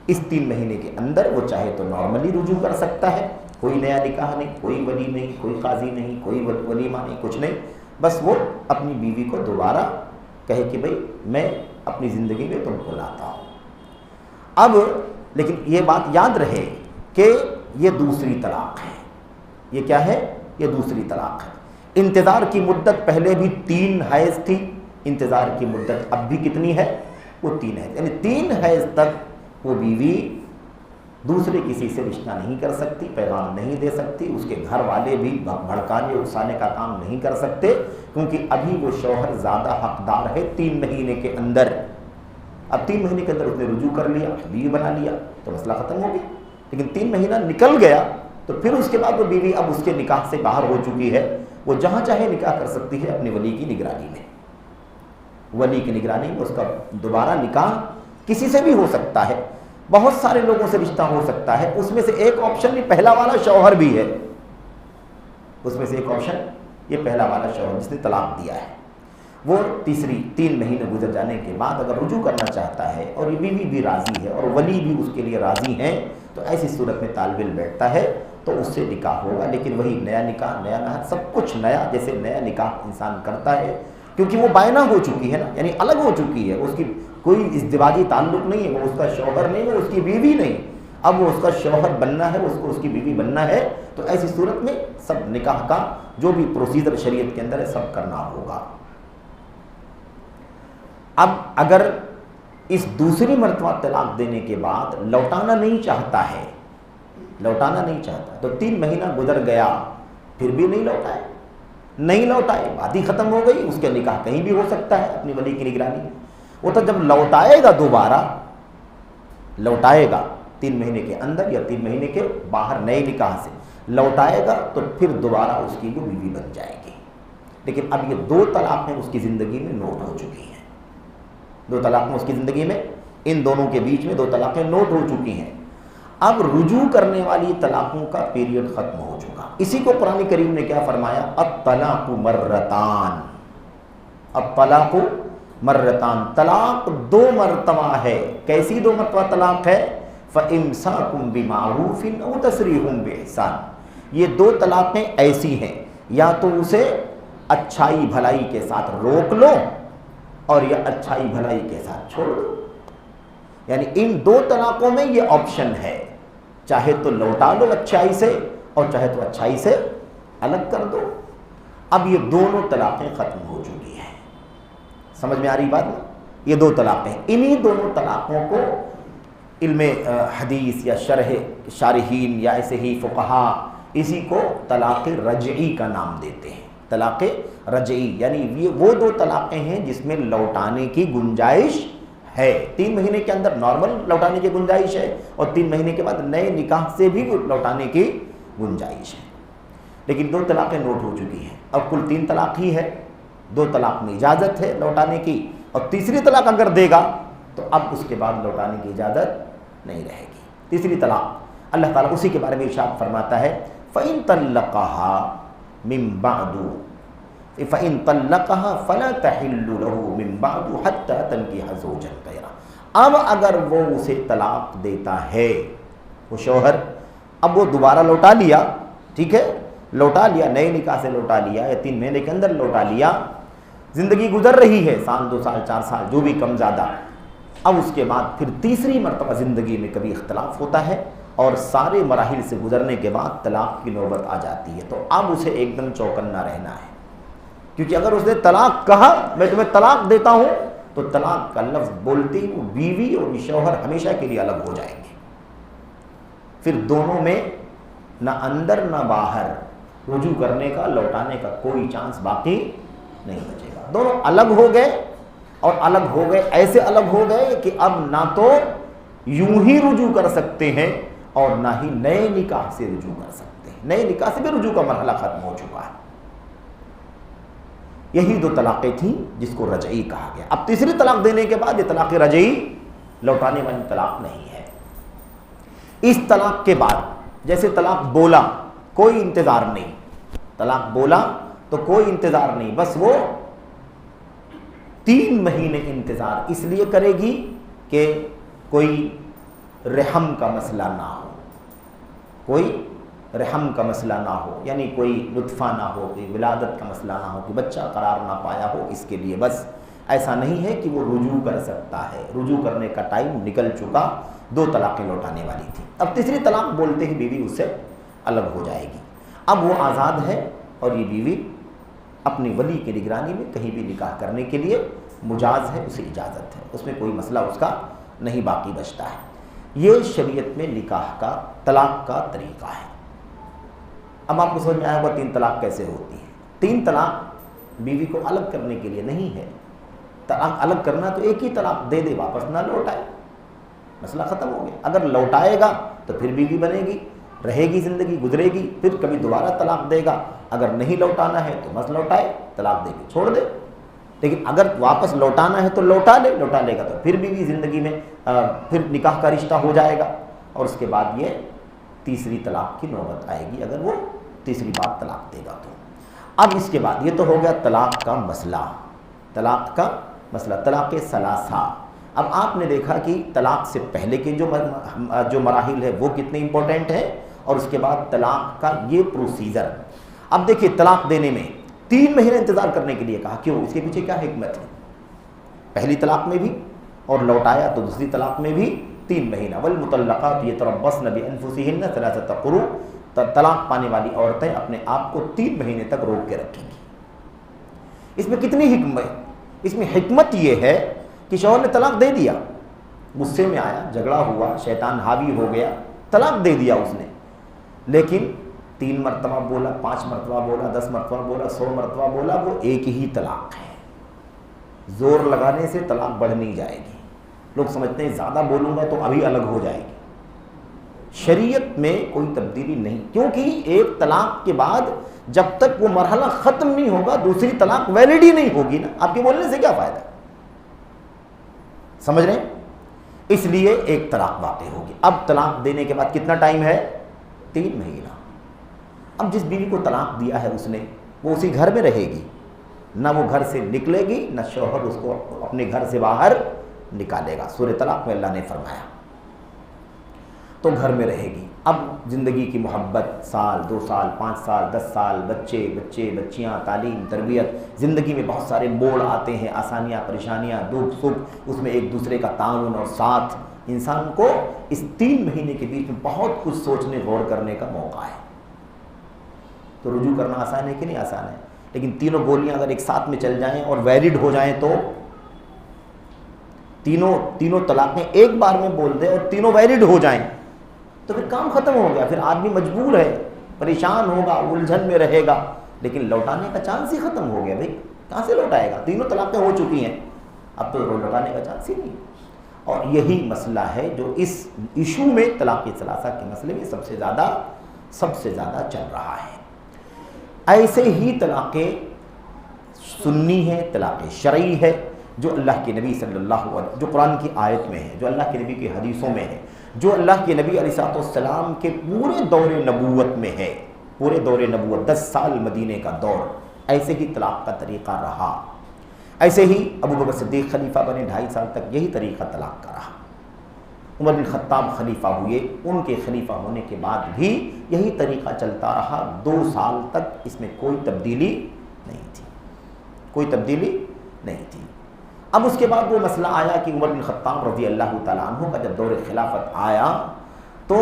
اس 3 مہینے کے اندر وہ چاہے تو نارملی رجوع کر سکتا ہے، کوئی نیا نکاح نہیں، کوئی ولی نہیں، کوئی قاضی نہیں، کوئی ولیمہ نہیں، کچھ نہیں، بس وہ اپنی بیوی کو دوبارہ کہے کہ بھئی میں اپنی زندگی میں تم کو لاتا ہوں۔ اب لیکن یہ بات یاد رہے کہ یہ دوسری طلاق ہے، یہ کیا ہے، یہ دوسری طلاق ہے۔ انتظار کی مدت پہلے بھی 3 حیض تھی، انتظار کی مدت اب بھی کتنی ہے، وہ 3 حیض، یعنی 3 حیض تک وہ بیوی دوسرے کسی سے رشتہ نہیں کر سکتی، پیغام نہیں دے سکتی، اس کے گھر والے بھی بھڑکانے اکسانے کا کام نہیں کر سکتے، کیونکہ ابھی وہ شوہر زیادہ حقدار ہے 3 مہینے کے اندر۔ اب 3 مہینے کے اندر اس نے رجوع کر لیا، بیوی بنا لیا تو مسئلہ ختم ہو گیا، لیکن 3 مہینہ نکل گیا تو پھر اس کے بعد وہ بیوی اب اس کے نکاح سے باہر ہو چکی ہے، وہ جہاں چاہے نکاح کر سکتی ہے اپنے ولی کی نگرانی میں، ولی کی نگرانی میں اس کا دوبارہ نکاح کسی سے بھی ہو سکتا ہے، بہت سارے لوگوں سے رشتہ ہو سکتا ہے، اس میں سے ایک آپشن بھی پہلا والا شوہر بھی ہے، اس میں سے ایک آپشن یہ پہلا والا شوہر جس نے طلاق دیا ہے، وہ تیسری 3 مہینے گزر جانے کے بعد اگر رجوع کرنا چاہتا ہے اور یہ بیوی بھی راضی ہے اور ولی بھی اس کے لیے راضی ہیں، تو ایسی صورت میں طالب علم بیٹھتا ہے تو اس سے نکاح ہوگا، لیکن وہی نیا نکاح، نیا نہر، سب کچھ نیا، جیسے نیا نکاح انسان کرتا ہے، کیونکہ وہ بائنا ہو چکی ہے نا، یعنی الگ ہو چکی ہے، اس کی کوئی ازدواجی تعلق نہیں ہے، وہ اس کا شوہر نہیں، وہ اس کی بیوی نہیں، اب وہ اس کا شوہر بننا ہے، اس کو اس کی بیوی بننا ہے، تو ایسی صورت میں سب نکاح کا جو بھی پروسیجر شریعت کے اندر ہے سب کرنا ہوگا۔ اب اگر اس دوسری مرتبہ طلاق دینے کے بعد لوٹانا نہیں چاہتا ہے، لوٹانا نہیں چاہتا، تو 3 مہینہ گزر گیا پھر بھی نہیں لوٹائے، نہیں لوٹائے، بات ہی ختم ہو گئی، اس کے نکاح کہیں بھی ہو سکتا ہے اپنی ولی کی نگرانی میں۔ وہ تو جب لوٹائے گا، دوبارہ لوٹائے گا 3 مہینے کے اندر یا 3 مہینے کے باہر نئے نکاح سے لوٹائے گا، تو پھر دوبارہ اس کی وہ بیوی بن جائے گی۔ لیکن اب یہ 2 طلاقیں اس کی زندگی میں نوٹ ہو چکی ہیں، 2 طلاقیں اس کی زندگی میں، ان دونوں کے بیچ میں 2 طلاقیں نوٹ ہو چکی ہیں۔ اب رجوع کرنے والی طلاقوں کا پیریڈ ختم ہو چکا۔ اسی کو قرآن کریم نے کیا فرمایا؟ الطلاق مرتان، الطلاق مرتان، طلاق 2 مرتبہ ہے۔ کیسی 2 مرتبہ طلاق ہے؟ فَإِمْسَاكُمْ بِمَعْرُوفٍ أَوْ تَسْرِيحٌ بِإِحْسَانٍ، یہ 2 طلاقیں ایسی ہیں، یا تو اسے اچھائی بھلائی کے ساتھ روک لو اور یا اچھائی بھلائی کے ساتھ چھوڑ دو۔ یعنی ان 2 طلاقوں میں یہ آپشن ہے، چاہے تو لوٹا لو اچھائی سے اور چاہے تو اچھائی سے الگ کر دو۔ اب یہ دونوں طلاقیں ختم ہو چکی ہیں، سمجھ میں آ رہی بات نا؟ یہ 2 طلاقیں، انہی دونوں طلاقوں کو علم حدیث یا شارحین یا ایسے ہی فقہا اسی کو طلاق رجعی کا نام دیتے ہیں۔ طلاق رجعی یعنی یہ وہ 2 طلاقیں ہیں جس میں لوٹانے کی گنجائش ہے، 3 مہینے کے اندر نارمل لوٹانے کی گنجائش ہے اور 3 مہینے کے بعد نئے نکاح سے بھی لوٹانے کی گنجائش ہے۔ لیکن 2 طلاقیں نوٹ ہو چکی ہیں، اب کل 3 طلاق ہی ہے، 2 طلاق میں اجازت ہے لوٹانے کی، اور تیسری طلاق اگر دے گا تو اب اس کے بعد لوٹانے کی اجازت نہیں رہے گی۔ تیسری طلاق اللہ تعالیٰ اسی کے بارے میں ارشاد فرماتا ہے فَإِن طَلَّقَهَا مِن بَعْدُ فَإِن طَلَّقَهَا فَلَا تَحِلُّ لَهُ مِن بَعْدُ حَتَّى تَنكِحَ زَوْجًا غَيْرَهُ۔ اب اگر وہ اسے طلاق دیتا ہے، وہ شوہر، اب وہ دوبارہ لوٹا لیا، ٹھیک ہے، لوٹا لیا، نئے نکاح سے لوٹا لیا یا 3 مہینے کے اندر لوٹا لیا، زندگی گزر رہی ہے، 1 2 سال 4 سال جو بھی کم زیادہ، اب اس کے بعد پھر تیسری مرتبہ زندگی میں کبھی اختلاف ہوتا ہے اور سارے مراحل سے گزرنے کے بعد طلاق کی نوبت آ جاتی ہے، تو اب اسے ایک دم چوکنا رہنا ہے، کیونکہ اگر اس نے طلاق کہا میں تمہیں طلاق دیتا ہوں، تو طلاق کا لفظ بولتے ہی وہ بیوی اور شوہر ہمیشہ کے لیے الگ ہو جائیں گے، پھر دونوں میں نہ اندر نہ باہر رجوع کرنے کا، لوٹانے کا کوئی چانس باقی نہیں بچے گا۔ دونوں الگ ہو گئے، اور الگ ہو گئے، ایسے الگ ہو گئے کہ اب نہ تو یوں ہی رجوع کر سکتے ہیں اور نہ ہی نئے نکاح سے رجوع کر سکتے ہیں، نئے نکاح سے بھی رجوع کا مرحلہ ختم ہو چکا ہے۔ یہی 2 طلاقیں تھیں جس کو رجعی کہا گیا۔ اب تیسری طلاق دینے کے بعد یہ طلاق رجعی لوٹانے والی طلاق نہیں ہے۔ اس طلاق کے بعد جیسے طلاق بولا، کوئی انتظار نہیں، طلاق بولا تو کوئی انتظار نہیں، بس وہ 3 مہینے انتظار اس لیے کرے گی کہ کوئی رحم کا مسئلہ نہ ہو، کوئی رحم کا مسئلہ نہ ہو، یعنی کوئی لطفہ نہ ہو، کوئی ولادت کا مسئلہ نہ ہو، کہ بچہ قرار نہ پایا ہو، اس کے لیے بس۔ ایسا نہیں ہے کہ وہ رجوع کر سکتا ہے، رجوع کرنے کا ٹائم نکل چکا، 2 طلاقیں لوٹانے والی تھی، اب تیسری طلاق بولتے ہی بیوی اس سے الگ ہو جائے گی، اب وہ آزاد ہے اور یہ بیوی اپنی ولی کی نگرانی میں کہیں بھی نکاح کرنے کے لیے مجاز ہے، اسے اجازت ہے، اس میں کوئی مسئلہ اس کا نہیں باقی بچتا ہے۔ یہ شریعت میں نکاح کا، طلاق کا طریقہ ہے۔ اب آپ کو سمجھ میں آیا ہوگا 3 طلاق کیسے ہوتی ہے۔ 3 طلاق بیوی کو الگ کرنے کے لیے نہیں ہے، طلاق الگ کرنا تو ایک ہی طلاق دے دے، واپس نہ لوٹائے، مسئلہ ختم ہو گیا۔ اگر لوٹائے گا تو پھر بیوی بنے گی، رہے گی، زندگی گزرے گی، پھر کبھی دوبارہ طلاق دے گا، اگر نہیں لوٹانا ہے تو مت لوٹائے، طلاق دے کے چھوڑ دے۔ لیکن اگر واپس لوٹانا ہے تو لوٹا لے گا تو پھر بیوی زندگی میں پھر نکاح کا رشتہ ہو جائے گا، اور اس کے بعد یہ تیسری طلاق کی نوبت آئے گی اگر وہ تیسری بار طلاق دے گا تو۔ اب اس کے بعد یہ تو ہو گیا طلاق کا مسئلہ، طلاق کا مسئلہ، طلاق ثلاثہ۔ اب آپ نے دیکھا کہ طلاق سے پہلے کے جو مراحل ہے وہ کتنے امپورٹنٹ ہے، اور اس کے بعد طلاق کا یہ پروسیجر۔ اب دیکھیے طلاق دینے میں 3 مہینے انتظار کرنے کے لیے کہا، کیوں؟ اس کے پیچھے کیا حکمت ہے؟ پہلی طلاق میں بھی اور لوٹایا تو دوسری طلاق میں بھی 3 مہینہ۔ والمطلقات یتربصن بانفسہن ثلاثۃ قروء، طلاق پانے والی عورتیں اپنے آپ کو 3 مہینے تک روک کے رکھیں گی۔ اس میں کتنی حکمت ہے؟ اس میں حکمت یہ ہے کہ شوہر نے طلاق دے دیا، غصے میں آیا، جھگڑا ہوا، شیطان حاوی ہو گیا، طلاق دے دیا اس نے، لیکن 3 مرتبہ بولا، 5 مرتبہ بولا، 10 مرتبہ بولا، 100 مرتبہ بولا، وہ ایک ہی طلاق ہے۔ زور لگانے سے طلاق بڑھ نہیں جائے گی۔ لوگ سمجھتے ہیں زیادہ بولوں گا تو ابھی الگ ہو جائے گی۔ شریعت میں کوئی تبدیلی نہیں، کیونکہ ایک طلاق کے بعد جب تک وہ مرحلہ ختم نہیں ہوگا دوسری طلاق ویلڈ ہی نہیں ہوگی نا، آپ کے بولنے سے کیا فائدہ؟ سمجھ رہے ہیں؟ اس لیے ایک طلاق واقع ہوگی۔ اب طلاق دینے کے بعد کتنا ٹائم ہے؟ 3 مہینہ۔ اب جس بیوی کو طلاق دیا ہے اس نے، وہ اسی گھر میں رہے گی، نہ وہ گھر سے نکلے گی، نہ شوہر اس کو اپنے گھر سے باہر نکالے گا۔ سورہ طلاق میں اللہ نے فرمایا تو گھر میں رہے گی۔ اب زندگی کی محبت، سال 2 سال 5 سال 10 سال، بچے بچیاں، تعلیم، تربیت، زندگی میں بہت سارے موڑ آتے ہیں، آسانیاں، پریشانیاں، دکھ سکھ، اس میں ایک دوسرے کا تعاون اور ساتھ۔ انسان کو اس 3 مہینے کے بیچ میں بہت کچھ سوچنے غور کرنے کا موقع ہے۔ تو رجوع کرنا آسان ہے کہ نہیں آسان ہے؟ لیکن تینوں گولیاں اگر ایک ساتھ میں چل جائیں اور ویلڈ ہو جائیں تو تینوں طلاقیں ایک بار میں بول دیں اور تینوں ویلڈ ہو جائیں تو پھر کام ختم ہو گیا، پھر آدمی مجبور ہے، پریشان ہوگا، الجھن میں رہے گا، لیکن لوٹانے کا چانس ہی ختم ہو گیا۔ بھائی کہاں سے لوٹائے گا؟ تینوں طلاقیں ہو چکی ہیں، اب تو لوٹانے کا چانس ہی نہیں۔ اور یہی مسئلہ ہے جو اس ایشو میں، طلاق ثلاثہ کے مسئلے میں سب سے زیادہ چل رہا ہے۔ ایسے ہی طلاق سنی ہے، طلاق شرعی ہے، جو اللہ کے نبی صلی اللہ علیہ وسلم، جو قرآن کی آیت میں ہے، جو اللہ کے نبی کی حدیثوں میں ہے، جو اللہ کے نبی علیہ السلام کے پورے دور نبوت میں ہے، پورے دور نبوت 10 سال مدینے کا دور، ایسے ہی طلاق کا طریقہ رہا۔ ایسے ہی ابو بکر صدیق خلیفہ بنے، 2.5 سال تک یہی طریقہ طلاق کا رہا۔ عمر بن خطاب خلیفہ ہوئے، ان کے خلیفہ ہونے کے بعد بھی یہی طریقہ چلتا رہا، 2 سال تک اس میں کوئی تبدیلی نہیں تھی، کوئی تبدیلی نہیں تھی۔ اب اس کے بعد وہ مسئلہ آیا کہ عمر بن خطاب رضی اللہ تعالیٰ عنہ کا جب دور خلافت آیا تو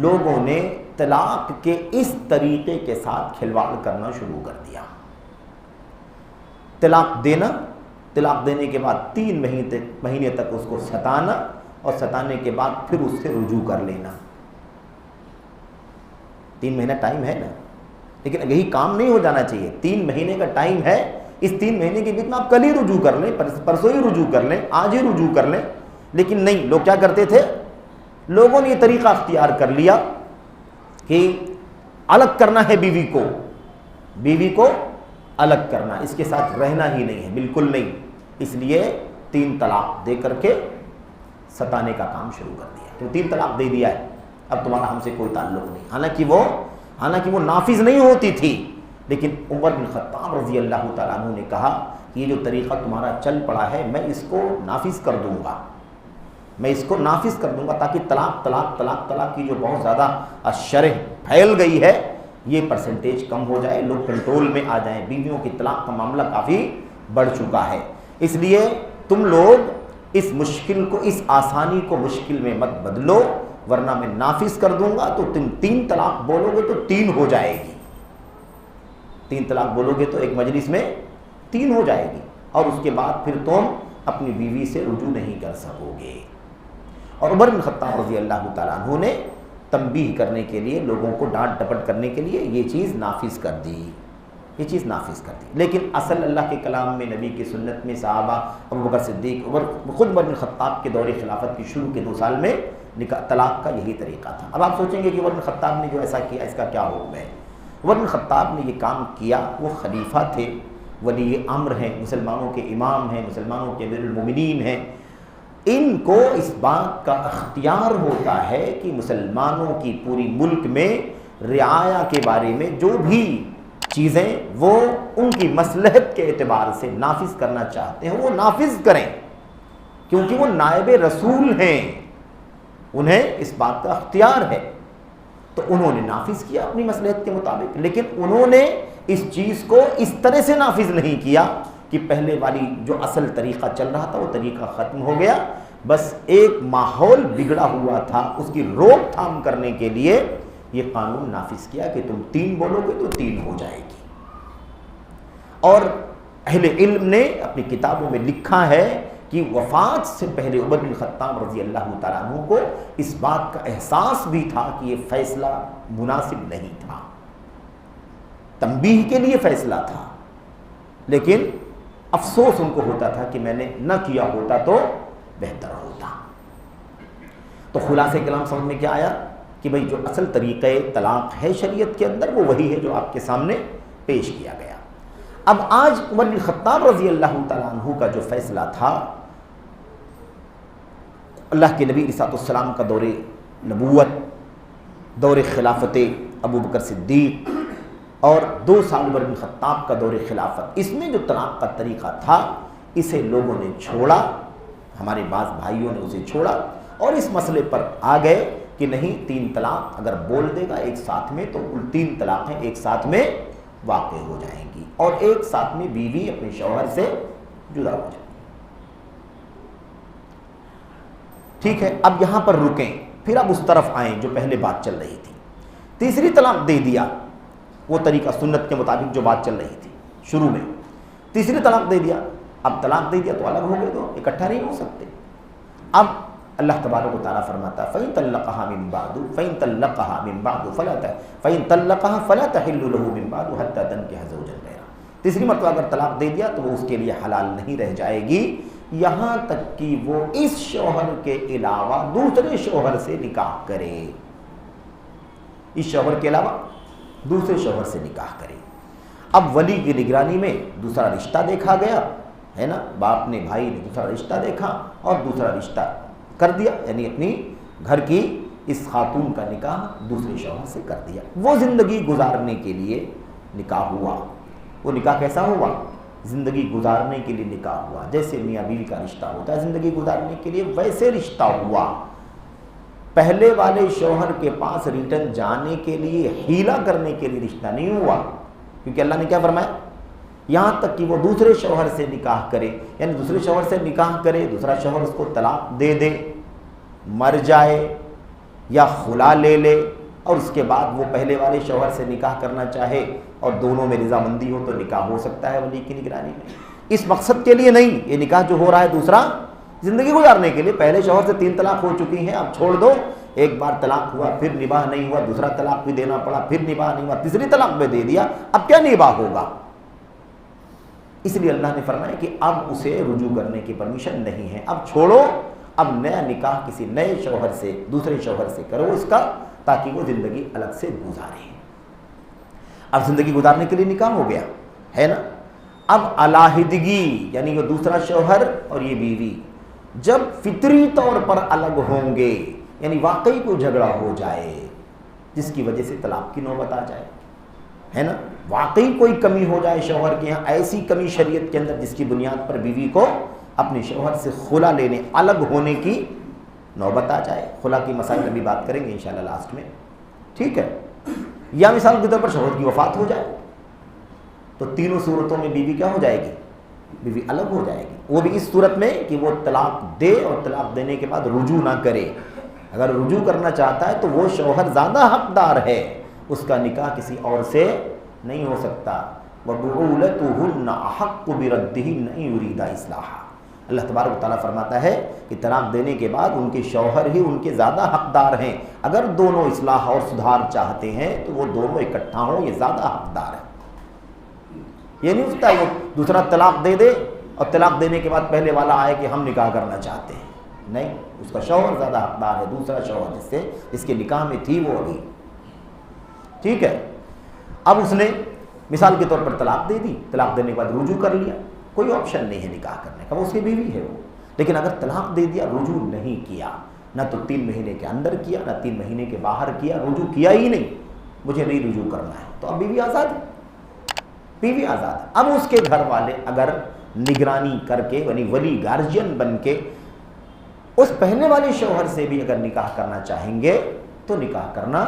لوگوں نے طلاق کے اس طریقے کے ساتھ کھلواڑ کرنا شروع کر دیا۔ طلاق دینا، طلاق دینے کے بعد 3 مہینے تک اس کو ستانا، اور ستانے کے بعد پھر اس سے رجوع کر لینا۔ 3 مہینہ ٹائم ہے نا، لیکن یہی کام نہیں ہو جانا چاہیے۔ 3 مہینے کا ٹائم ہے، اس 3 مہینے کے بیچ میں آپ کل ہی رجوع کر لیں، پرسوں ہی رجوع کر لیں، آج ہی رجوع کر لیں، لیکن نہیں، لوگ کیا کرتے تھے؟ لوگوں نے یہ طریقہ اختیار کر لیا کہ الگ کرنا ہے بیوی کو الگ کرنا، اس کے ساتھ رہنا ہی نہیں ہے، بالکل نہیں۔ اس لیے 3 طلاق دے کر کے ستانے کا کام شروع کر دیا۔ تو 3 طلاق دے دیا ہے، اب تمہارا ہم سے کوئی تعلق نہیں۔ حالانکہ وہ نافذ نہیں ہوتی تھی، لیکن عمر بن خطاب رضی اللہ تعالیٰ عنہ نے کہا کہ یہ جو طریقہ تمہارا چل پڑا ہے میں اس کو نافذ کر دوں گا، تاکہ طلاق کی جو بہت زیادہ شرح پھیل گئی ہے یہ پرسنٹیج کم ہو جائے، لوگ کنٹرول میں آ جائیں۔ بیویوں کی طلاق کا معاملہ کافی بڑھ چکا ہے، اس لیے تم لوگ اس مشکل کو، اس آسانی کو مشکل میں مت بدلو، ورنہ میں نافذ کر دوں گا تو تم 3 طلاق بولو گے تو 3 ہو جائے گی، 3 طلاق بولو گے تو ایک مجلس میں 3 ہو جائے گی، اور اس کے بعد پھر تم اپنی بیوی سے رجوع نہیں کر سکو گے۔ اور عمر بن خطاب رضی اللہ تعالیٰ عنہ نے تنبیہ کرنے کے لیے، لوگوں کو ڈانٹ ڈپٹ کرنے کے لیے یہ چیز نافذ کر دی۔ لیکن اصل اللہ کے کلام میں، نبی کی سنت میں، صحابہ ابو بکر صدیق، خود عمر بن خطاب کے دور خلافت کی شروع کے 2 سال میں طلاق کا یہی طریقہ تھا۔ اب آپ سوچیں گے کہ عمر بن خطاب نے جو ایسا کیا اس کا کیا حکم ہے؟ عمر بن خطاب نے یہ کام کیا، وہ خلیفہ تھے، ولی امر ہیں، مسلمانوں کے امام ہیں، مسلمانوں کے امیر المومنین ہیں، ان کو اس بات کا اختیار ہوتا ہے کہ مسلمانوں کی پوری ملک میں رعایا کے بارے میں جو بھی چیزیں وہ ان کی مصلحت کے اعتبار سے نافذ کرنا چاہتے ہیں وہ نافذ کریں، کیونکہ وہ نائب رسول ہیں، انہیں اس بات کا اختیار ہے۔ تو انہوں نے نافذ کیا اپنی مصلحت کے مطابق، لیکن انہوں نے اس چیز کو اس طرح سے نافذ نہیں کیا کہ پہلے والی جو اصل طریقہ چل رہا تھا وہ طریقہ ختم ہو گیا، بس ایک ماحول بگڑا ہوا تھا، اس کی روک تھام کرنے کے لیے یہ قانون نافذ کیا کہ تم 3 بولو گے تو 3 ہو جائے گی۔ اور اہل علم نے اپنی کتابوں میں لکھا ہے کہ وفات سے پہلے عمر بن خطاب رضی اللہ تعالیٰ عنہ کو اس بات کا احساس بھی تھا کہ یہ فیصلہ مناسب نہیں تھا، تنبیہ کے لیے فیصلہ تھا، لیکن افسوس ان کو ہوتا تھا کہ میں نے نہ کیا ہوتا تو بہتر ہوتا۔ تو خلاصہ کلام سمجھ میں کیا آیا کہ بھئی جو اصل طریقہ طلاق ہے شریعت کے اندر وہ وہی ہے جو آپ کے سامنے پیش کیا گیا۔ اب آج عمر بن خطاب رضی اللہ تعالیٰ عنہ کا جو فیصلہ تھا، اللہ کے نبی علیہ السلام کا دور نبوت، دور خلافت ابو بکر صدیق اور 2 سال عمر بن خطاب کا دور خلافت، اس میں جو طلاق کا طریقہ تھا اسے لوگوں نے چھوڑا، ہمارے بعض بھائیوں نے اسے چھوڑا اور اس مسئلے پر آ گئے کہ نہیں 3 طلاق اگر بول دے گا ایک ساتھ میں تو کل 3 طلاقیں ایک ساتھ میں واقع ہو جائیں گی اور ایک ساتھ میں بیوی اپنے شوہر سے جدا ہو جائے گی۔ ٹھیک ہے، اب یہاں پر رکیں، پھر اب اس طرف آئیں جو پہلے بات چل رہی تھی۔ تیسری طلاق دے دیا، وہ طریقہ سنت کے مطابق جو بات چل رہی تھی شروع میں، تیسری طلاق دے دیا۔ اب طلاق دے دیا تو الگ ہو گئے، تو اکٹھا نہیں ہو سکتے۔ اب اللہ تبارک و تعالیٰ فرماتا ہے فَإِن طَلَّقَهَا مِن بَعْدُ فَإِن طَلَّقَهَا مِن بَعْدُ فَإِن طَلَّقَهَا فَلَا تَحِلُّ لَهُ مِن بَعْدُ حَتَّى تَنكِحَ زَوْجًا غَيْرَهُ۔ تیسری مرتبہ اگر طلاق دے دیا تو وہ اس کے لیے حلال نہیں رہ جائے گی یہاں تک کہ وہ اس شوہر کے علاوہ دوسرے شوہر سے نکاح کرے، اس شوہر کے علاوہ دوسرے شوہر سے نکاح کرے۔ اب ولی کی نگرانی میں دوسرا رشتہ دیکھا گیا ہے نا، باپ نے بھائی نے دوسرا رشتہ دیکھا اور دوسرا رشتہ کر دیا، یعنی اپنی گھر کی اس خاتون کا نکاح دوسرے شوہر سے کر دیا۔ وہ زندگی گزارنے کے لیے نکاح ہوا، وہ نکاح کیسا ہوا؟ زندگی گزارنے کے لیے نکاح ہوا، جیسے میاں بیوی کا رشتہ ہوتا ہے زندگی گزارنے کے لیے ویسے رشتہ ہوا۔ پہلے والے شوہر کے پاس ریٹرن جانے کے لیے حیلہ کرنے کے لیے رشتہ نہیں ہوا، کیونکہ اللہ نے کیا فرمایا؟ یہاں تک کہ وہ دوسرے شوہر سے نکاح کرے، یعنی دوسرے شوہر سے نکاح کرے، دوسرا شوہر اس کو طلاق دے دے، مر جائے یا خلا لے لے، اور اس کے بعد وہ پہلے والے شوہر سے نکاح کرنا چاہے اور دونوں میں رضامندی ہو تو نکاح ہو سکتا ہے ولی کی نگرانی میں۔ اس مقصد کے لیے نہیں، یہ نکاح جو ہو رہا ہے دوسرا زندگی گزارنے کے لیے، پہلے شوہر سے 3 طلاق ہو چکی ہیں، اب چھوڑ دو، ایک بار طلاق ہوا پھر نباہ نہیں ہوا، دوسرا طلاق بھی دینا پڑا پھر نباہ نہیں ہوا، تیسری طلاق بھی دے دیا، اب کیا نباہ ہوگا؟ اس لیے اللہ نے فرمایا کہ اب اسے رجوع کرنے کی پرمیشن نہیں ہے، اب چھوڑو، اب نیا نکاح کسی نئے شوہر سے دوسرے شوہر سے کرو اس کا، تاکہ وہ زندگی الگ سے گزارے۔ اب زندگی گزارنے کے لیے نکاح ہو گیا ہے نا۔ اب علیحدگی یعنی وہ دوسرا شوہر اور یہ بیوی جب فطری طور پر الگ ہوں گے، یعنی واقعی کوئی جھگڑا ہو جائے جس کی وجہ سے طلاق کی نوبت آ جائے ہے نا، واقعی کوئی کمی ہو جائے شوہر کے یہاں، ایسی کمی شریعت کے اندر جس کی بنیاد پر بیوی کو اپنے شوہر سے خلا لینے الگ ہونے کی نوبت آ جائے، خلا کی مسائل ابھی بات کریں گے انشاءاللہ لاسٹ میں، ٹھیک ہے، یا مثال کے طور پر شوہر کی وفات ہو جائے تو تینوں صورتوں میں بیوی کیا ہو جائے گی؟ بیوی الگ ہو جائے گی، وہ بھی اس صورت میں کہ وہ طلاق دے اور طلاق دینے کے بعد رجوع نہ کرے۔ اگر رجوع کرنا چاہتا ہے تو وہ شوہر زیادہ حقدار ہے، اس کا نکاح کسی اور سے نہیں ہو سکتا۔ وَبُعُولَتُهُنَّ أَحَقُّ بِرَدِّهِ إِن يُرِيدَا إِصْلَاحًا۔ اللہ تبارک و تعالیٰ فرماتا ہے کہ طلاق دینے کے بعد ان کے شوہر ہی ان کے زیادہ حقدار ہیں، اگر دونوں اصلاح اور سدھار چاہتے ہیں تو وہ دونوں اکٹھا ہوں، یہ زیادہ حقدار ہیں۔ یہ نہیں ہوتا ہے وہ دوسرا طلاق دے دے اور طلاق دینے کے بعد پہلے والا آئے کہ ہم نکاح کرنا چاہتے ہیں، نہیں، اس کا شوہر زیادہ حقدار ہے، دوسرا شوہر جس سے اس کے نکاح میں تھی وہ ابھی، ٹھیک ہے۔ اب اس نے مثال کے طور پر طلاق دے دی، طلاق دینے کے بعد رجوع کر لیا، کوئی آپشن نہیں ہے نکاح کرنے کا، وہ اس کی بیوی ہے وہ، لیکن اگر طلاق دے دیا رجوع نہیں کیا، نہ تو 3 مہینے کے اندر کیا نہ 3 مہینے کے باہر کیا، رجوع کیا ہی نہیں، مجھے نہیں رجوع کرنا ہے، تو اب بیوی آزاد ہے، بیوی آزاد ہے۔ اب اس کے گھر والے اگر نگرانی کر کے یعنی ولی گارجین بن کے اس پہلے والے شوہر سے بھی اگر نکاح کرنا چاہیں گے تو نکاح کرنا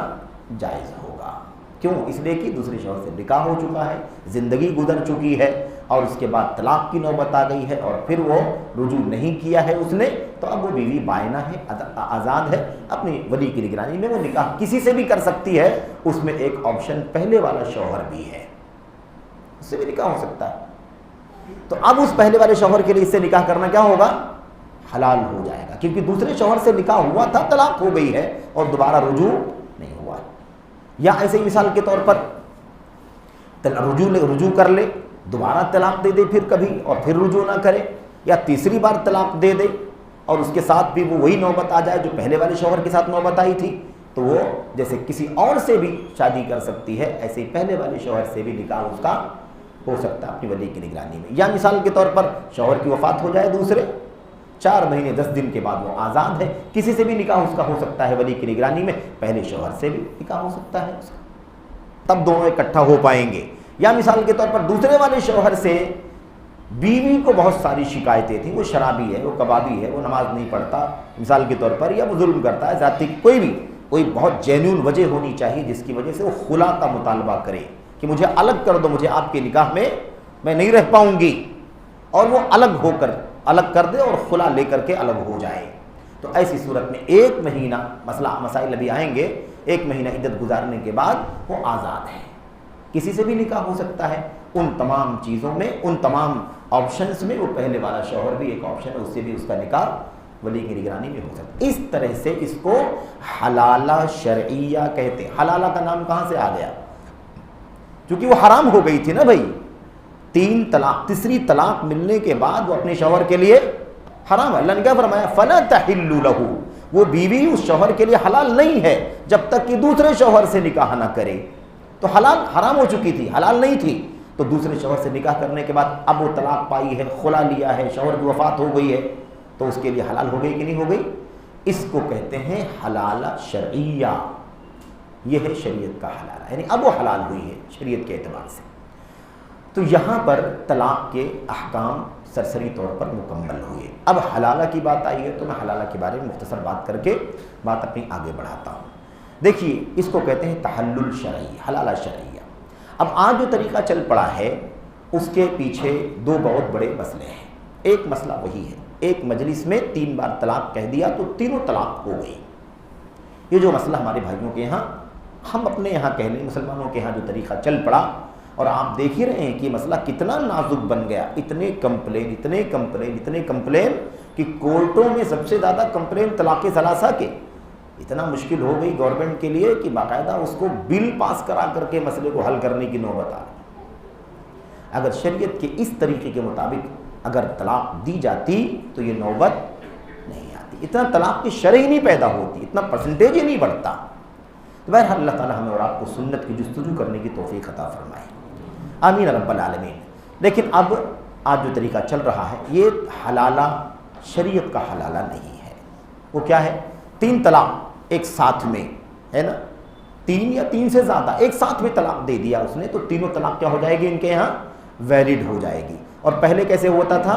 جائز ہوگا۔ کیوں؟ اس لیے کہ دوسرے شوہر سے نکاح ہو چکا ہے، زندگی گزر چکی ہے اور اس کے بعد طلاق کی نوبت آ گئی ہے اور پھر وہ رجوع نہیں کیا ہے اس نے، تو اب وہ بیوی بائنہ ہے، آزاد ہے، اپنی ولی کی نگرانی میں وہ نکاح کسی سے بھی کر سکتی ہے۔ اس میں ایک آپشن پہلے والا شوہر بھی ہے، اس سے بھی نکاح ہو سکتا ہے۔ تو اب اس پہلے والے شوہر کے لیے اس سے نکاح کرنا کیا ہوگا؟ حلال ہو جائے گا، کیونکہ دوسرے شوہر سے نکاح ہوا تھا، طلاق ہو گئی ہے اور دوبارہ رجوع نہیں ہوا ہے۔ یا ایسے ہی مثال کے طور پر رجوع کر لے، دوبارہ طلاق دے دے پھر کبھی اور پھر رجوع نہ کرے، یا تیسری بار طلاق دے دے اور اس کے ساتھ بھی وہ وہی نوبت آ جائے جو پہلے والے شوہر کے ساتھ نوبت آئی تھی، تو وہ جیسے کسی اور سے بھی شادی کر سکتی ہے، ایسے ہی پہلے والے شوہر سے بھی نکاح اس کا ہو سکتا ہے اپنی ولی کی نگرانی میں۔ یا مثال کے طور پر شوہر کی وفات ہو جائے دوسرے، 4 مہینے 10 دن کے بعد وہ آزاد ہے، کسی سے بھی نکاح اس کا ہو سکتا ہے ولی کی نگرانی میں، پہلے شوہر سے بھی نکاح ہو سکتا ہے اس کا، تب دونوں اکٹھا ہو پائیں گے۔ یا مثال کے طور پر دوسرے والے شوہر سے بیوی کو بہت ساری شکایتیں تھیں، وہ شرابی ہے، وہ کبابی ہے، وہ نماز نہیں پڑھتا مثال کے طور پر، یا وہ ظلم کرتا ہے ذاتی، کوئی بہت جینون وجہ ہونی چاہیے جس کی وجہ سے وہ خلا کا مطالبہ کرے کہ مجھے الگ کر دو، مجھے آپ کے نکاح میں میں نہیں رہ پاؤں گی، اور وہ الگ کر دے اور خلا لے کر کے الگ ہو جائے، تو ایسی صورت میں 1 مہینہ مسائل ابھی آئیں گے، 1 مہینہ عدت گزارنے کے بعد وہ آزاد ہے، کسی سے بھی نکاح ہو سکتا ہے۔ ان تمام چیزوں میں، ان تمام آپشنز میں وہ پہلے والا شوہر بھی ایک آپشن ہے، اس سے بھی اس کا نکاح ولی کی نگرانی میں ہو سکتا ہے۔ اس طرح سے اس کو حلالہ شرعیہ کہتے ہیں۔ حلالہ کا نام کہاں سے آ گیا؟ چونکہ وہ حرام ہو گئی تھی نا بھائی، 3 طلاق، تیسری طلاق ملنے کے بعد وہ اپنے شوہر کے لیے حرام ہے۔ اللہ نے کیا فرمایا؟ فَلَا تَحِلُّ لَهُ، وہ بیوی اس شوہر کے لیے حلال نہیں ہے جب تک کہ دوسرے شوہر سے نکاح نہ کرے۔ تو حرام ہو چکی تھی، حلال نہیں تھی، تو دوسرے شوہر سے نکاح کرنے کے بعد اب وہ طلاق پائی ہے، خلا لیا ہے، شوہر کی وفات ہو گئی ہے، تو اس کے لیے حلال ہو گئی کہ نہیں ہو گئی؟ اس کو کہتے ہیں حلالہ شرعیہ، یہ ہے شریعت کا حلالہ، یعنی اب وہ حلال ہوئی ہے شریعت کے اعتبار سے۔ تو یہاں پر طلاق کے احکام سرسری طور پر مکمل ہوئے۔ اب حلالہ کی بات آئی ہے تو میں حلالہ کے بارے میں مختصر بات کر کے بات اپنی آگے بڑھاتا ہوں۔ دیکھیے، اس کو کہتے ہیں تحلل شرعی، حلالہ شرعیہ۔ اب آج جو طریقہ چل پڑا ہے اس کے پیچھے 2 بہت بڑے مسئلے ہیں۔ ایک مسئلہ وہی ہے، ایک مجلس میں 3 بار طلاق کہہ دیا تو تینوں طلاق ہو گئی۔ یہ جو مسئلہ ہمارے بھائیوں کے یہاں، ہم اپنے یہاں کہہ لیں مسلمانوں کے یہاں جو طریقہ چل پڑا، اور آپ دیکھ ہی رہے ہیں کہ یہ مسئلہ کتنا نازک بن گیا، اتنے کمپلین کہ کورٹوں میں سب سے زیادہ کمپلین طلاق ثلاثہ کے، اتنا مشکل ہو گئی گورنمنٹ کے لیے کہ باقاعدہ اس کو بل پاس کرا کر کے مسئلے کو حل کرنے کی نوبت آ گئی۔ اگر شریعت کے اس طریقے کے مطابق اگر طلاق دی جاتی تو یہ نوبت نہیں آتی، اتنا طلاق کی شرح ہی نہیں پیدا ہوتی، اتنا پرسنٹیج ہی نہیں بڑھتا۔ تو بہرحال اللہ تعالیٰ ہمیں اور آپ کو سنت کی جستجو کرنے کی توفیق عطا فرمائے، آمین رب العالمین۔ لیکن اب آج جو طریقہ چل رہا ہے یہ حلالہ شریعت کا حلالہ نہیں ہے۔ وہ کیا ہے؟ 3 طلاق ایک ساتھ میں ہے نا، 3 یا 3 سے زیادہ ایک ساتھ میں طلاق دے دیا اس نے، تو تینوں طلاق کیا ہو جائے گی؟ ان کے یہاں ویلڈ ہو جائے گی۔ اور پہلے کیسے ہوتا تھا؟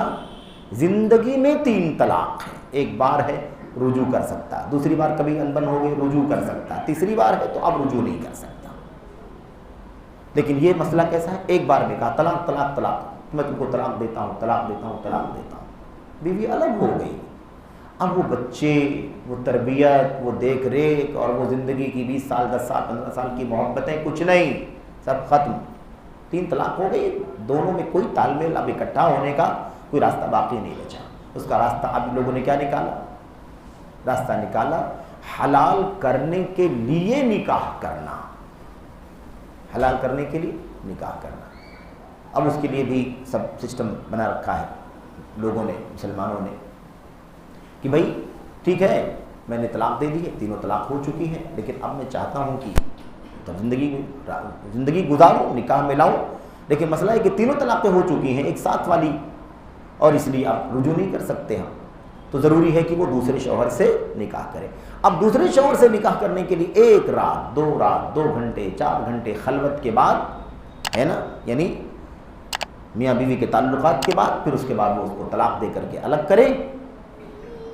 زندگی میں 3 طلاق ہے، ایک بار ہے رجوع کر سکتا، دوسری بار کبھی انبن ہو گئی رجوع کر سکتا، تیسری بار ہے تو اب رجوع نہیں کر سکتا۔ لیکن یہ مسئلہ کیسا ہے؟ ایک بار میں کہا طلاق طلاق طلاق، میں تم کو طلاق دیتا ہوں طلاق دیتا ہوں طلاق دیتا ہوں، بیوی الگ ہو گئی۔ اب وہ بچے، وہ تربیت، وہ دیکھ ریکھ اور وہ زندگی کی 20 سال 10 سال 15 سال کی محبتیں کچھ نہیں، سب ختم، 3 طلاق ہو گئی، دونوں میں کوئی تال میل، اب اکٹھا ہونے کا کوئی راستہ باقی نہیں بچا۔ اس کا راستہ اب لوگوں نے کیا نکالا؟ راستہ نکالا حلال کرنے کے لیے نکاح کرنا، حلال کرنے کے لیے نکاح کرنا۔ اب اس کے لیے بھی سب سسٹم بنا رکھا ہے لوگوں نے، مسلمانوں نے، کہ بھائی ٹھیک ہے میں نے طلاق دے دی ہے، تینوں طلاق ہو چکی ہے، لیکن اب میں چاہتا ہوں کہ تب زندگی گزاروں، نکاح میں لاؤں، لیکن مسئلہ ہے کہ تینوں طلاقیں ہو چکی ہیں ایک ساتھ والی، اور اس لیے اب رجوع نہیں کر سکتے ہم، تو ضروری ہے کہ وہ دوسرے شوہر سے نکاح کرے۔ اب دوسرے شوہر سے نکاح کرنے کے لیے 1 رات 2 رات 2 گھنٹے 4 گھنٹے خلوت کے بعد ہے نا، یعنی میاں بیوی کے تعلقات کے بعد پھر اس کے بعد وہ اس کو طلاق دے کر کے الگ کرے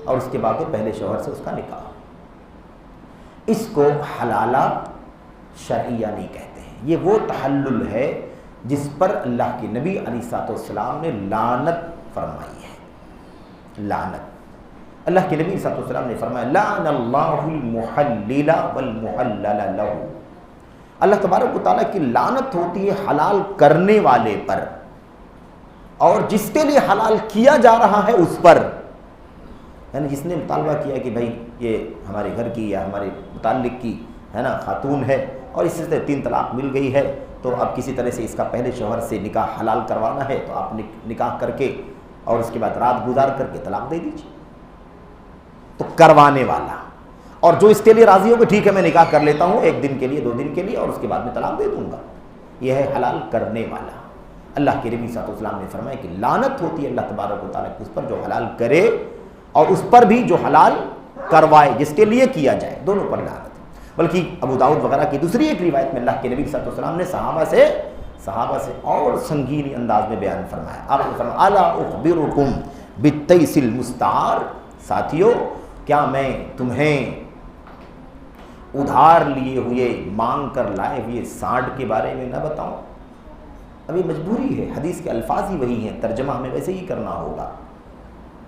اور اس کے بعد وہ پہلے شوہر سے اس کا نکاح. اس کو حلالہ شرعیہ نہیں کہتے ہیں. یہ وہ تحلل ہے جس پر اللہ کے نبی علیہ الصلوۃ والسلام نے لعنت فرمائی ہے. لعنت. اللہ کے نبی صلی اللہ علیہ وسلم نے فرمایا لعن اللہ المحلل والمحلل لہ. اللہ تبارک و تعالیٰ کی لعنت ہوتی ہے حلال کرنے والے پر اور جس کے لیے حلال کیا جا رہا ہے اس پر. یعنی جس نے مطالبہ کیا کہ بھائی یہ ہمارے گھر کی یا ہمارے متعلق کی ہے نا خاتون ہے اور اس سے 3 طلاق مل گئی ہے تو اب کسی طرح سے اس کا پہلے شوہر سے نکاح حلال کروانا ہے تو آپ نکاح کر کے اور اس کے بعد رات گزار کر کے طلاق دے دیجیے. تو کروانے والا اور جو اس کے لیے راضی ہو کہ ٹھیک ہے میں نکاح کر لیتا ہوں 1 دن کے لیے 2 دن کے لیے اور اس کے بعد میں طلاق دے دوں گا, یہ ہے حلال کرنے والا. اللہ کے نبی صلی اللہ علیہ وسلم نے فرمایا کہ لعنت ہوتی ہے اللہ تبارک و تعالیٰ کی اس پر جو حلال کرے اور اس پر بھی جو حلال کروائے جس کے لیے کیا جائے, دونوں پر لعنت. بلکہ ابو داؤد وغیرہ کی دوسری ایک روایت میں اللہ کے نبی صلی اللہ علیہ وسلم نے صحابہ سے اور سنگین انداز میں بیان فرمایا. آپ نے فرمایا الا اخبرکم بالتیس المستعار. ساتھیو کیا میں تمہیں ادھار لیے ہوئے مانگ کر لائے ہوئے سانڈ کے بارے میں نہ بتاؤں؟ ابھی مجبوری ہے, حدیث کے الفاظ ہی وہی ہیں, ترجمہ ہمیں ویسے ہی کرنا ہوگا.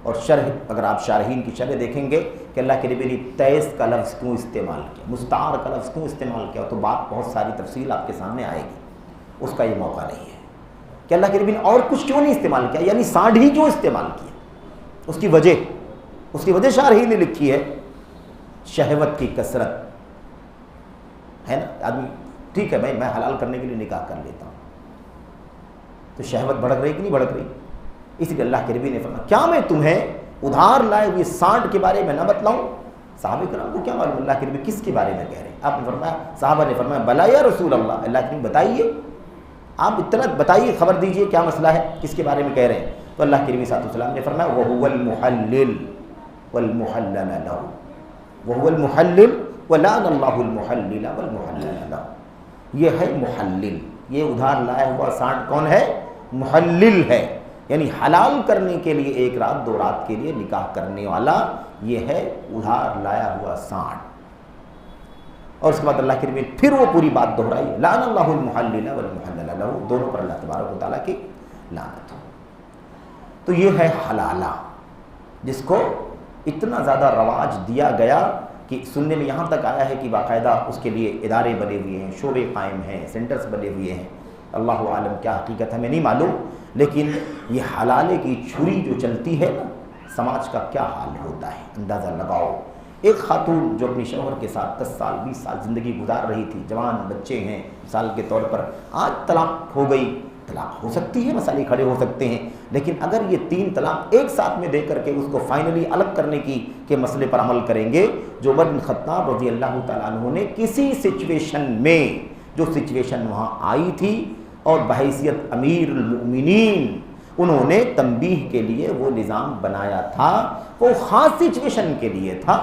اور شرح اگر آپ شارحین کی شرح دیکھیں گے کہ اللہ کے نبی نے تیس کا لفظ کیوں استعمال کیا, مستعار کا لفظ کیوں استعمال کیا, تو بات بہت ساری تفصیل آپ کے سامنے آئے گی. اس کا یہ موقع نہیں ہے کہ اللہ کے نبی نے اور کچھ کیوں نہیں استعمال کیا, یعنی سانڈ ہی کیوں استعمال کیا. اس کی وجہ شارحین نے لکھی ہے شہوت کی کثرت ہے نا. آدمی ٹھیک ہے بھائی میں حلال کرنے کے لیے نکاح کر لیتا ہوں تو شہوت بھڑک رہی کہ نہیں بھڑک رہی. اس لیے اللہ کے نبی نے فرمایا کیا میں تمہیں ادھار لائے ہوئے سانڈ کے بارے میں نہ بتلاؤں؟ صحابہ کرام کو کیا معلوم اللہ کے نبی کس کے بارے میں کہہ رہے ہیں. آپ نے فرمایا, صحابہ نے فرمایا بلا یا رسول اللہ, اللہ کے نبی بتائیے, آپ اطلاع بتائیے, خبر دیجئے کیا مسئلہ ہے, کس کے بارے میں کہہ رہے ہیں. تو اللہ کے نبی صلی اللہ علیہ وسلم نے فرمایا وَهُوَ الْمُحَلِّلُ وَالْمُحَلَّلَ لَهُ. وَهُوَ الْمُحَلِّلُ وَلَعَنَ اللَّهُ الْمُحَلِّلَ وَالْمُحَلَّلَ لَهُ. یہ ہے محلل, یہ ادھار لایا ہوا سانڈ کون ہے؟ محلل ہے, یعنی حلال کرنے کے لیے 1 رات 2 رات کے لیے نکاح کرنے والا, یہ ہے ادھار لایا ہوا سانڈ. اور اس کے بعد اللہ کے نبی پھر وہ پوری بات دہرائی لعن اللہ المحلل والمحلل لہ, دونوں پر اللہ تبارک و تعالیٰ کی لعنت ہو. تو یہ ہے حلالہ جس کو اتنا زیادہ رواج دیا گیا کہ سننے میں یہاں تک آیا ہے کہ باقاعدہ اس کے لیے ادارے بنے ہوئے ہیں, شعبے قائم ہیں, سینٹرز بنے ہوئے ہیں. اللہ عالم کیا حقیقت ہمیں نہیں معلوم, لیکن یہ حلالے کی چھری جو چلتی ہے نا, سماج کا کیا حال ہوتا ہے اندازہ لگاؤ. ایک خاتون جو اپنی شوہر کے ساتھ 10 سال 20 سال زندگی گزار رہی تھی, جوان بچے ہیں, مثال کے طور پر آج طلاق ہو گئی, طلاق ہو سکتی ہے, مسائل کھڑے ہو سکتے ہیں, لیکن اگر یہ 3 طلاق ایک ساتھ میں دے کر کے اس کو فائنلی الگ کرنے کی کے مسئلے پر عمل کریں گے, جو عمر بن خطاب رضی اللہ تعالیٰ عنہ نے کسی سچویشن میں جو سچویشن وہاں آئی تھی اور بحیثیت امیر المؤمنین انہوں نے تنبیہ کے لیے وہ نظام بنایا تھا, وہ خاص سچویشن کے لیے تھا.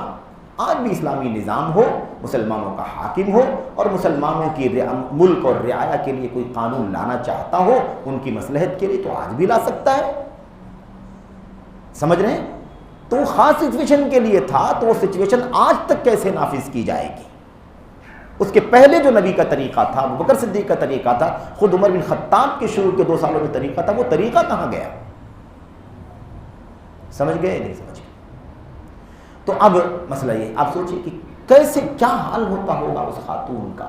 آج بھی اسلامی نظام ہو, مسلمانوں کا حاکم ہو اور مسلمانوں کی ملک اور رعایا کے لیے کوئی قانون لانا چاہتا ہو ان کی مصلحت کے لیے, تو آج بھی لا سکتا ہے. سمجھ رہے ہیں؟ تو وہ خاص سچویشن کے لیے تھا, تو وہ سچویشن آج تک کیسے نافذ کی جائے گی؟ اس کے پہلے جو نبی کا طریقہ تھا, ابو بکر صدیق کا طریقہ تھا, خود عمر بن خطاب کے شروع کے 2 سالوں میں طریقہ تھا, وہ طریقہ کہاں گیا؟ سمجھ گئے نہیں سمجھ گئے؟ تو اب مسئلہ یہ, آپ سوچئے کہ کیسے کیا حال ہوتا ہوگا اس خاتون کا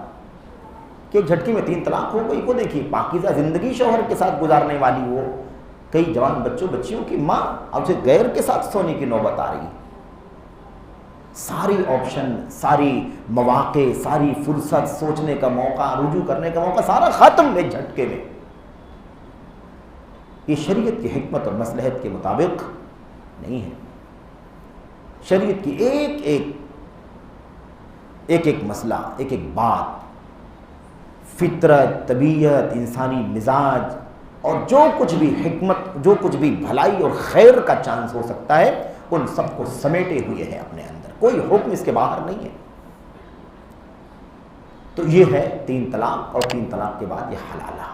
کہ جھٹکے میں 3 طلاق ہو گئی. کو دیکھیے پاکیزہ زندگی شوہر کے ساتھ گزارنے والی وہ, کئی جوان بچیوں کی ماں, اب اسے غیر کے ساتھ سونے کی نوبت آ رہی. ساری آپشن, ساری مواقع, ساری فرصت, سوچنے کا موقع, رجوع کرنے کا موقع, سارا ختم ایک جھٹکے میں. یہ شریعت کی حکمت اور مصلحت کے مطابق نہیں ہے. شریعت کی ایک مسئلہ, ایک بات, فطرت, طبیعت, انسانی مزاج اور جو کچھ بھی حکمت, جو کچھ بھی بھلائی اور خیر کا چانس ہو سکتا ہے, ان سب کو سمیٹے ہوئے ہیں اپنے اندر, کوئی حکم اس کے باہر نہیں ہے. تو یہ ہے 3 طلاق, اور 3 طلاق کے بعد یہ حلالہ.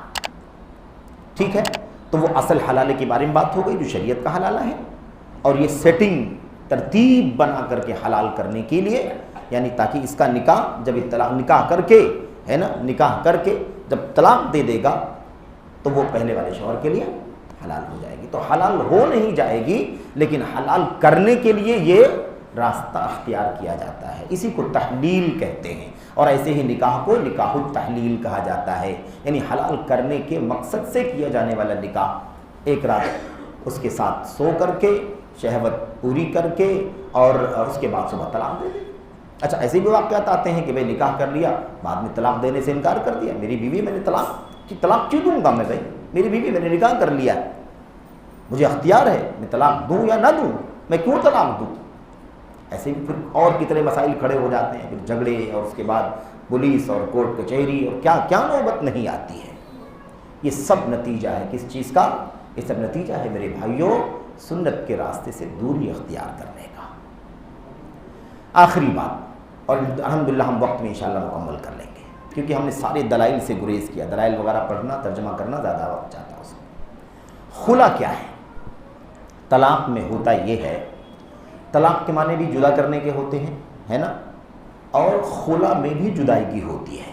ٹھیک ہے, تو وہ اصل حلالے کے بارے میں بات ہو گئی جو شریعت کا حلالہ ہے، اور یہ سیٹنگ ترتیب بنا کر کے حلال کرنے کے لیے، یعنی تاکہ اس کا نکاح جب نکاح کر کے ہے نا، نکاح کر کے جب طلاق دے دے گا تو وہ پہلے والے شوہر کے لیے حلال ہو جائے گی۔ تو حلال ہو نہیں جائے گی، لیکن حلال کرنے کے لیے یہ راستہ اختیار کیا جاتا ہے، اسی کو تحلیل کہتے ہیں۔ اور ایسے ہی نکاح کو نکاح التحلیل کہا جاتا ہے، یعنی حلال کرنے کے مقصد سے کیا جانے والا نکاح، ایک رات اس کے ساتھ سو کر کے شہوت پوری کر کے اور اس کے بعد صبح طلاق دے دیں۔ اچھا، ایسے بھی واقعات آتے ہیں کہ بھائی نکاح کر لیا، بعد میں طلاق دینے سے انکار کر دیا، میری بیوی میں نے طلاق کیوں دوں گا میں، بھائی میری بیوی میں نے نکاح کر لیا، مجھے اختیار ہے میں طلاق دوں یا نہ دوں، میں کیوں طلاق دوں؟ ایسے بھی پھر اور کتنے مسائل کھڑے ہو جاتے ہیں، پھر جھگڑے، اور اس کے بعد پولیس اور کورٹ کچہری اور کیا کیا نوبت نہیں آتی ہے۔ یہ سب نتیجہ ہے کس چیز کا؟ یہ سب نتیجہ ہے میرے بھائیوں سنت کے راستے سے دوری اختیار کرنے کا۔ آخری بات، اور الحمدللہ ہم وقت میں انشاءاللہ مکمل کر لیں گے، کیونکہ ہم نے سارے دلائل سے گریز کیا، دلائل وغیرہ پڑھنا ترجمہ کرنا زیادہ وقت جاتا ہے اس میں۔ خلا کیا ہے؟ طلاق میں ہوتا یہ ہے، طلاق کے معنی بھی جدا کرنے کے ہوتے ہیں، ہے نا، اور خلا میں بھی جدائیگی ہوتی ہے،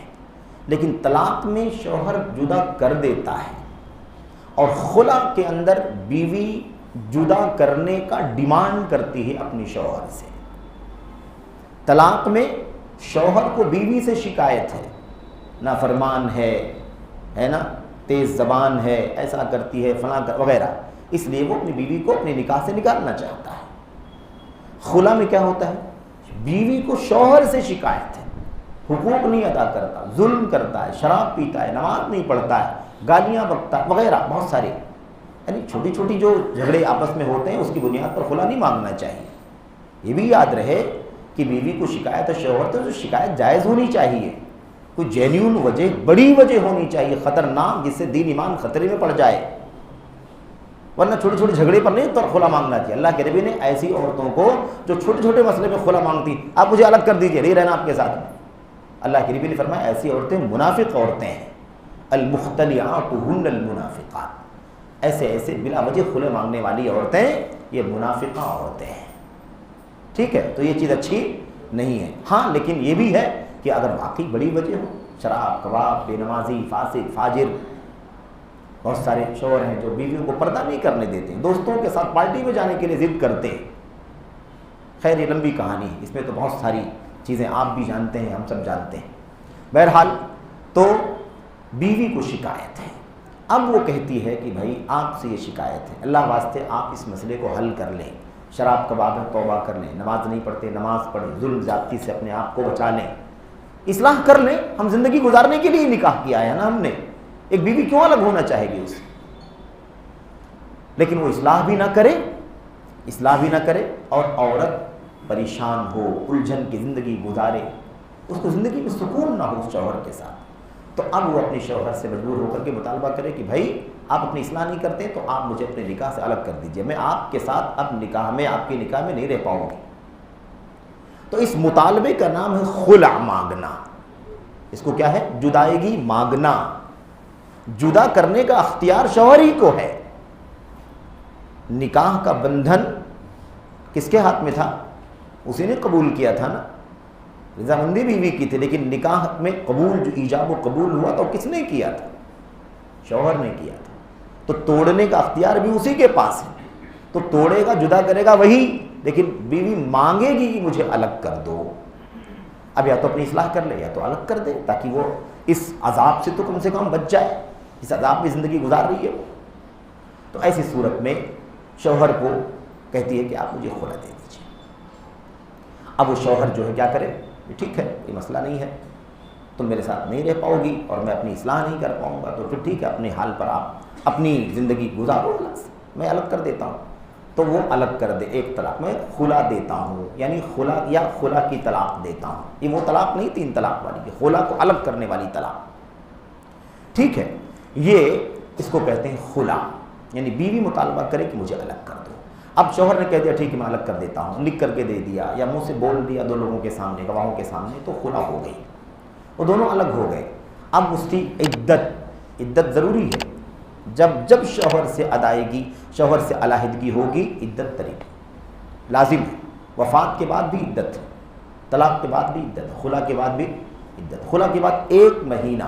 لیکن طلاق میں شوہر جدا کر دیتا ہے، اور خلا کے اندر بیوی جدا کرنے کا ڈیمانڈ کرتی ہے اپنی شوہر سے۔ طلاق میں شوہر کو بیوی سے شکایت ہے، نافرمان ہے نا، تیز زبان ہے، ایسا کرتی ہے، فلاں وغیرہ، اس لیے وہ اپنی بیوی کو اپنے نکاح سے نکالنا چاہتا ہے۔ خلا میں کیا ہوتا ہے؟ بیوی کو شوہر سے شکایت ہے، حقوق نہیں ادا کرتا، ظلم کرتا ہے، شراب پیتا ہے، نماز نہیں پڑھتا ہے، گالیاں بکتا ہے وغیرہ، بہت سارے، یعنی چھوٹی چھوٹی جو جھگڑے آپس میں ہوتے ہیں اس کی بنیاد پر خلا نہیں مانگنا چاہیے۔ یہ بھی یاد رہے کہ بیوی کو شکایت ہے شوہر تو شکایت جائز ہونی چاہیے، کوئی جینیون وجہ، بڑی وجہ ہونی چاہیے، خطرناک، جس سے دین ایمان خطرے میں پڑ جائے، ورنہ چھوٹے چھوٹے جھگڑے پر نہیں تو خلا مانگنا چاہیے۔ اللہ کے نبی نے ایسی عورتوں کو جو چھوٹے چھوٹے مسئلے میں خلا مانگتی، آپ مجھے الگ کر دیجئے، نہیں رہنا آپ کے ساتھ میں، اللہ کے نبی نے فرمایا ایسی عورتیں منافق عورتیں ہیں، المختلعات ہن المنافقات، ایسے بلا وجہ خلے مانگنے والی عورتیں یہ منافقہ عورتیں ہیں۔ ٹھیک ہے، تو یہ چیز اچھی نہیں ہے۔ ہاں لیکن یہ بھی ہے کہ اگر واقعی بڑی وجہ ہو، شراب، کباب، بے نمازی، فاسق، فاجر، بہت سارے شوہر ہیں جو بیویوں کو پردہ نہیں کرنے دیتے، دوستوں کے ساتھ پارٹی میں جانے کے لیے ضد کرتے ہیں۔ خیر یہ لمبی کہانی ہے، اس میں تو بہت ساری چیزیں آپ بھی جانتے ہیں، ہم سب جانتے ہیں۔ بہرحال تو بیوی کو شکایت ہے، اب وہ کہتی ہے کہ بھائی آپ سے یہ شکایت ہے، اللہ واسطے آپ اس مسئلے کو حل کر لیں، شراب کباب میں توبہ کر لیں، نماز نہیں پڑھتے نماز پڑھیں، ظلم زیادتی سے اپنے آپ کو بچا لیں، اصلاح کر لیں، ہم زندگی گزارنے کے لیے نکاح کیا ہے نا ہم نے، ایک بیوی کیوں الگ ہونا چاہے گی اس سے؟ لیکن وہ اصلاح بھی نہ کرے اور عورت پریشان ہو، الجھن کی زندگی گزارے، اس کو زندگی میں سکون نہ ہو شوہر کے ساتھ، تو اب وہ اپنے شوہر سے مجبور ہو کر کے مطالبہ کرے کہ بھائی آپ اپنی اصلاح نہیں کرتے تو آپ مجھے اپنے نکاح سے الگ کر دیجئے، میں آپ کے ساتھ اب آپ کے نکاح میں نہیں رہ پاؤں گی۔ تو اس مطالبے کا نام ہے خلع مانگنا، اس کو کیا ہے؟ جدائیگی مانگنا۔ جدا کرنے کا اختیار شوہر ہی کو ہے، نکاح کا بندھن کس کے ہاتھ میں تھا؟ اسی نے قبول کیا تھا نا، رضامندی بیوی کی تھی، لیکن نکاح میں قبول جو ایجاب و قبول ہوا تو کس نے کیا تھا؟ شوہر نے کیا تھا، تو توڑنے کا اختیار بھی اسی کے پاس ہے، تو توڑے گا، جدا کرے گا وہی، لیکن بیوی مانگے گی کہ مجھے الگ کر دو، اب یا تو اپنی اصلاح کر لے یا تو الگ کر دے، تاکہ وہ اس عذاب سے تو کم سے کم بچ جائے، اس عذاب میں زندگی گزار رہی ہے وہ۔ تو ایسی صورت میں شوہر کو کہتی ہے کہ آپ مجھے خلع دے دیجیے۔ اب وہ شوہر جو ہے کیا کرے؟ ٹھیک ہے یہ مسئلہ نہیں ہے، تم میرے ساتھ نہیں رہ پاؤ گی اور میں اپنی اصلاح نہیں کر پاؤں گا، تو پھر ٹھیک ہے اپنے حال پر آپ اپنی زندگی گزارو، میں الگ کر دیتا ہوں۔ تو وہ الگ کر دے، ایک طلاق میں خلا دیتا ہوں، یعنی خلا یا خلا کی طلاق دیتا ہوں، یہ وہ طلاق نہیں 3 طلاق والی، کہ خلا کو الگ کرنے والی طلاق۔ ٹھیک ہے، یہ اس کو کہتے ہیں خلا، یعنی بیوی مطالبہ کرے کہ مجھے الگ کر دو۔ اب شوہر نے کہہ دیا ٹھیک ہے میں الگ کر دیتا ہوں، لکھ کر کے دے دیا یا منہ سے بول دیا 2 لوگوں کے سامنے، گواہوں کے سامنے، تو خلا ہو گئی، وہ دونوں الگ ہو گئے۔ اب اس کی عدت ضروری ہے، جب جب شوہر سے ادائیگی، شوہر سے علیحدگی ہوگی، عدت طریق لازم ہے۔ وفات کے بعد بھی عدت ہے، طلاق کے بعد بھی عدت، خلا کے بعد بھی عدت۔ خلا کے بعد 1 مہینہ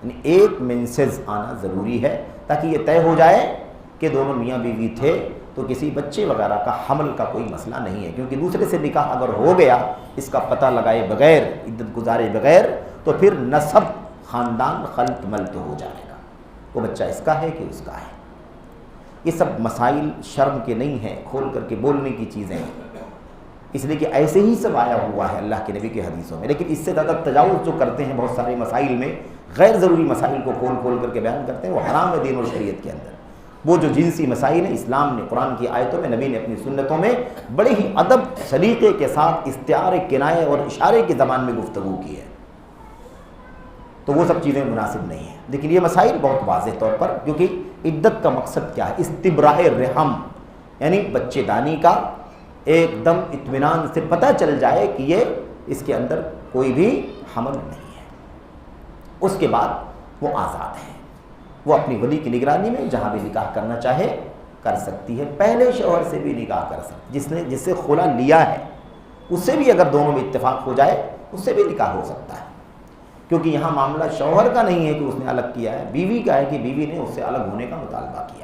یعنی 1 مینسز آنا ضروری ہے، تاکہ یہ طے ہو جائے کہ دونوں میاں بیوی تھے تو کسی بچے وغیرہ کا حمل کا کوئی مسئلہ نہیں ہے، کیونکہ دوسرے سے نکاح اگر ہو گیا اس کا پتہ لگائے بغیر، عدت گزارے بغیر، تو پھر نسب خاندان خلط ملط ہو جائے گا، وہ بچہ اس کا ہے کہ اس کا ہے۔ یہ سب مسائل شرم کے نہیں ہیں، کھول کر کے بولنے کی چیزیں ہیں، اس لیے کہ ایسے ہی سب آیا ہوا ہے اللہ کے نبی کے حدیثوں میں۔ لیکن اس سے زیادہ تجاوز جو کرتے ہیں بہت سارے مسائل میں، غیر ضروری مسائل کو کھول کھول کر کے بیان کرتے ہیں، وہ حرام ہے دین اور شریعت کے اندر۔ وہ جو جنسی مسائل ہیں، اسلام نے قرآن کی آیتوں میں، نبی نے اپنی سنتوں میں بڑے ہی ادب سلیقے کے ساتھ استعارے، کنایے اور اشارے کی زبان میں گفتگو کی ہے، تو وہ سب چیزیں مناسب نہیں ہیں۔ لیکن یہ مسائل بہت واضح طور پر، کیونکہ عدت کا مقصد کیا ہے؟ استبراء رحم، یعنی بچے دانی کا ایک دم اطمینان سے پتہ چل جائے کہ یہ اس کے اندر کوئی بھی حمل نہیں ہے۔ اس کے بعد وہ آزاد ہے، وہ اپنی ولی کی نگرانی میں جہاں بھی نکاح کرنا چاہے کر سکتی ہے۔ پہلے شوہر سے بھی نکاح کر سکتی، جس سے خلا لیا ہے اس سے بھی اگر دونوں میں اتفاق ہو جائے اس سے بھی نکاح ہو سکتا ہے، کیونکہ یہاں معاملہ شوہر کا نہیں ہے کہ اس نے الگ کیا ہے، بیوی کا ہے کہ بیوی نے اس سے الگ ہونے کا مطالبہ کیا ہے۔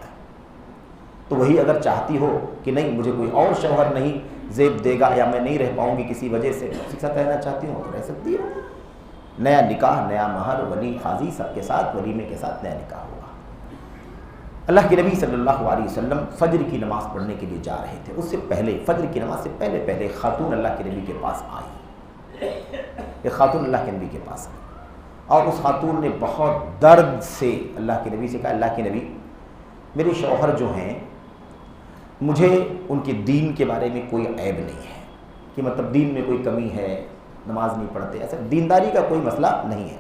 تو وہی اگر چاہتی ہو کہ نہیں مجھے کوئی اور شوہر نہیں زیب دے گا، یا میں نہیں رہ پاؤں گی کسی وجہ سے، اسی کے ساتھ رہنا چاہتی ہوں تو رہ سکتی ہے۔ نیا نکاح، نیا مہر، ولی قاضی سب کے ساتھ، ولیمے کے ساتھ نیا نکاح ہوگا۔ اللہ کے نبی صلی اللہ علیہ وسلم فجر کی نماز پڑھنے کے لیے جا رہے تھے، اس سے پہلے فجر کی نماز سے پہلے خاتون اللہ کے نبی کے پاس آئی، ایک خاتون اللہ کے نبی کے پاس آئی، اور اس خاتون نے بہت درد سے اللہ کے نبی سے کہا، اللہ کے نبی میرے شوہر جو ہیں مجھے ان کے دین کے بارے میں کوئی عیب نہیں ہے، کہ مطلب دین میں کوئی کمی ہے، نماز نہیں پڑھتے، ایسا دینداری کا کوئی مسئلہ نہیں ہے،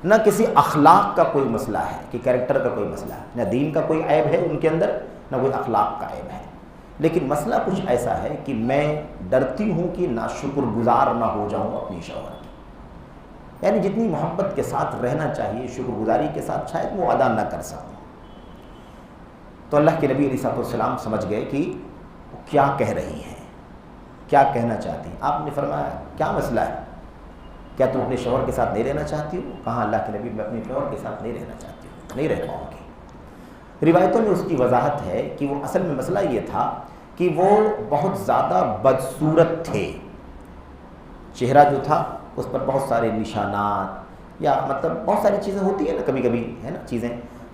نہ کسی اخلاق کا کوئی مسئلہ ہے کہ کیریکٹر کا کوئی مسئلہ ہے، نہ دین کا کوئی عیب ہے ان کے اندر، نہ کوئی اخلاق کا عیب ہے، لیکن مسئلہ کچھ ایسا ہے کہ میں ڈرتی ہوں کہ ناشکر گزار نہ ہو جاؤں اپنی شوہر کی، یعنی جتنی محبت کے ساتھ رہنا چاہیے، شکر گزاری کے ساتھ شاید وہ ادا نہ کر سکوں۔ تو اللہ کے نبی علیہ السلام سمجھ گئے کہ وہ کیا کہہ رہی ہیں، کیا کہنا چاہتی ہیں۔ آپ نے فرمایا کیا مسئلہ ہے، کیا تم اپنے شوہر کے ساتھ نہیں رہنا چاہتی ہو؟ کہاں اللہ کے نبی میں اپنے شوہر کے ساتھ نہیں رہنا چاہتی ہوں، نہیں رہ پاؤں گی۔ روایتوں میں اس کی وضاحت ہے کہ وہ اصل میں مسئلہ یہ تھا کہ وہ بہت زیادہ بدصورت تھے، چہرہ جو تھا اس پر بہت سارے نشانات، یا مطلب بہت ساری چیزیں ہوتی ہیں نا، کبھی کبھی ہے نا چیزیں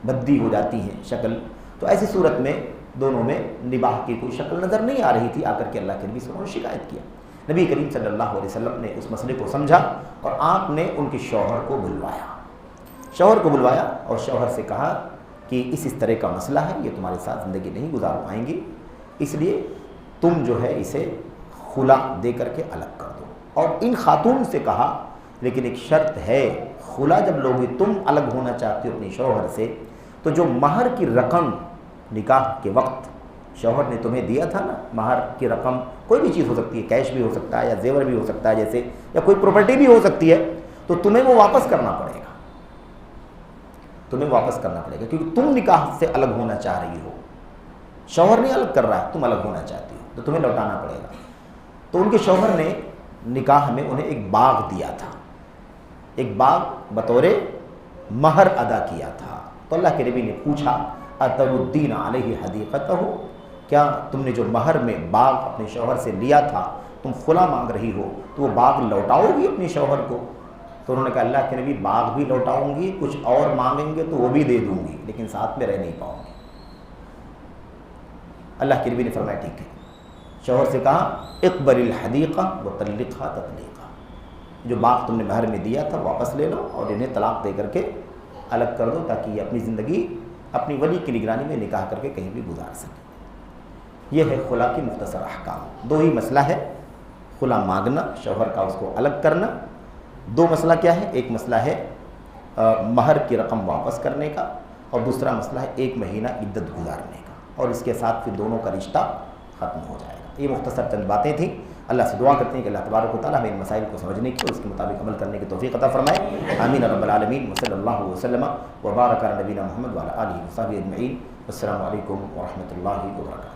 بدی ہو جاتی ہیں شکل، تو ایسی صورت میں دونوں میں نباہ کی کوئی شکل نظر نہیں آ رہی تھی۔ آ کر کے اللہ کے نبی صلی اللہ علیہ وسلم نے شکایت کیا، نبی کریم صلی اللہ علیہ وسلم نے اس مسئلے کو سمجھا اور آپ نے ان کے شوہر کو بلوایا اور شوہر سے کہا کہ اس طرح کا مسئلہ ہے، یہ تمہارے ساتھ زندگی نہیں گزار پائیں گی، اس لیے تم جو ہے اسے خلا دے کر کے الگ کر دو۔ اور ان خاتون سے کہا لیکن ایک شرط ہے، خلا جب لوگی، تم الگ ہونا چاہتے ہو اپنے شوہر سے، تو جو مہر کی رقم نکاح کے وقت شوہر نے تمہیں دیا تھا نا، مہر کی رقم کوئی بھی چیز ہو سکتی ہے، کیش بھی ہو سکتا ہے یا زیور بھی ہو سکتا ہے جیسے، یا کوئی پراپرٹی بھی ہو سکتی ہے، تو تمہیں وہ واپس کرنا پڑے گا، کیونکہ تم نکاح سے الگ ہونا چاہ رہی ہو، شوہر نہیں الگ کر رہا ہے، تم الگ ہونا چاہتی ہو تو تمہیں لوٹانا پڑے گا۔ تو ان کے شوہر نے نکاح میں انہیں ایک باغ دیا تھا، ایک باغ بطور مہر ادا کیا تھا، تو اللہ کے نبی نے پوچھا اتردین علیہ حدیقتہ، کیا تم نے جو مہر میں باغ اپنے شوہر سے لیا تھا تم خلا مانگ رہی ہو تو وہ باغ لوٹاؤ گی اپنے شوہر کو؟ تو انہوں نے کہا اللہ کے نبی باغ بھی لوٹاؤں گی، کچھ اور مانگیں گے تو وہ بھی دے دوں گی، لیکن ساتھ میں رہ نہیں پاؤں گی۔ اللہ کے نبی نے فرمایا ٹھیک ہے، شوہر سے کہا اقبل الحدیقہ وطلقھا تطلیقا، جو باغ تم نے مہر میں دیا تھا واپس لے لو اور انہیں طلاق دے کر کے الگ کر دو، تاکہ یہ اپنی زندگی اپنی ولی کی نگرانی میں نکاح کر کے کہیں بھی گزار سکے۔ یہ ہے خلا کی مختصر احکام۔ دو ہی مسئلہ ہے، خلا مانگنا، شوہر کا اس کو الگ کرنا۔ دو مسئلہ کیا ہے؟ ایک مسئلہ ہے مہر کی رقم واپس کرنے کا، اور دوسرا مسئلہ ہے 1 مہینہ عدت گزارنے کا، اور اس کے ساتھ پھر دونوں کا رشتہ ختم ہو جائے گا۔ یہ مختصر چند باتیں تھیں. اللہ سے دعا کرتے ہیں کہ اللہ تبارک و تعالیٰ ہمیں ان مسائل کو سمجھنے کی اور اس کے مطابق عمل کرنے کی توفیق عطا فرمائے. آمین رب العالمین. وصلی اللہ وسلم وبارک علی نبینا محمد وعلی آلہ وصحبہ اجمعین. السلام علیکم ورحمۃ اللہ وبرکاتہ.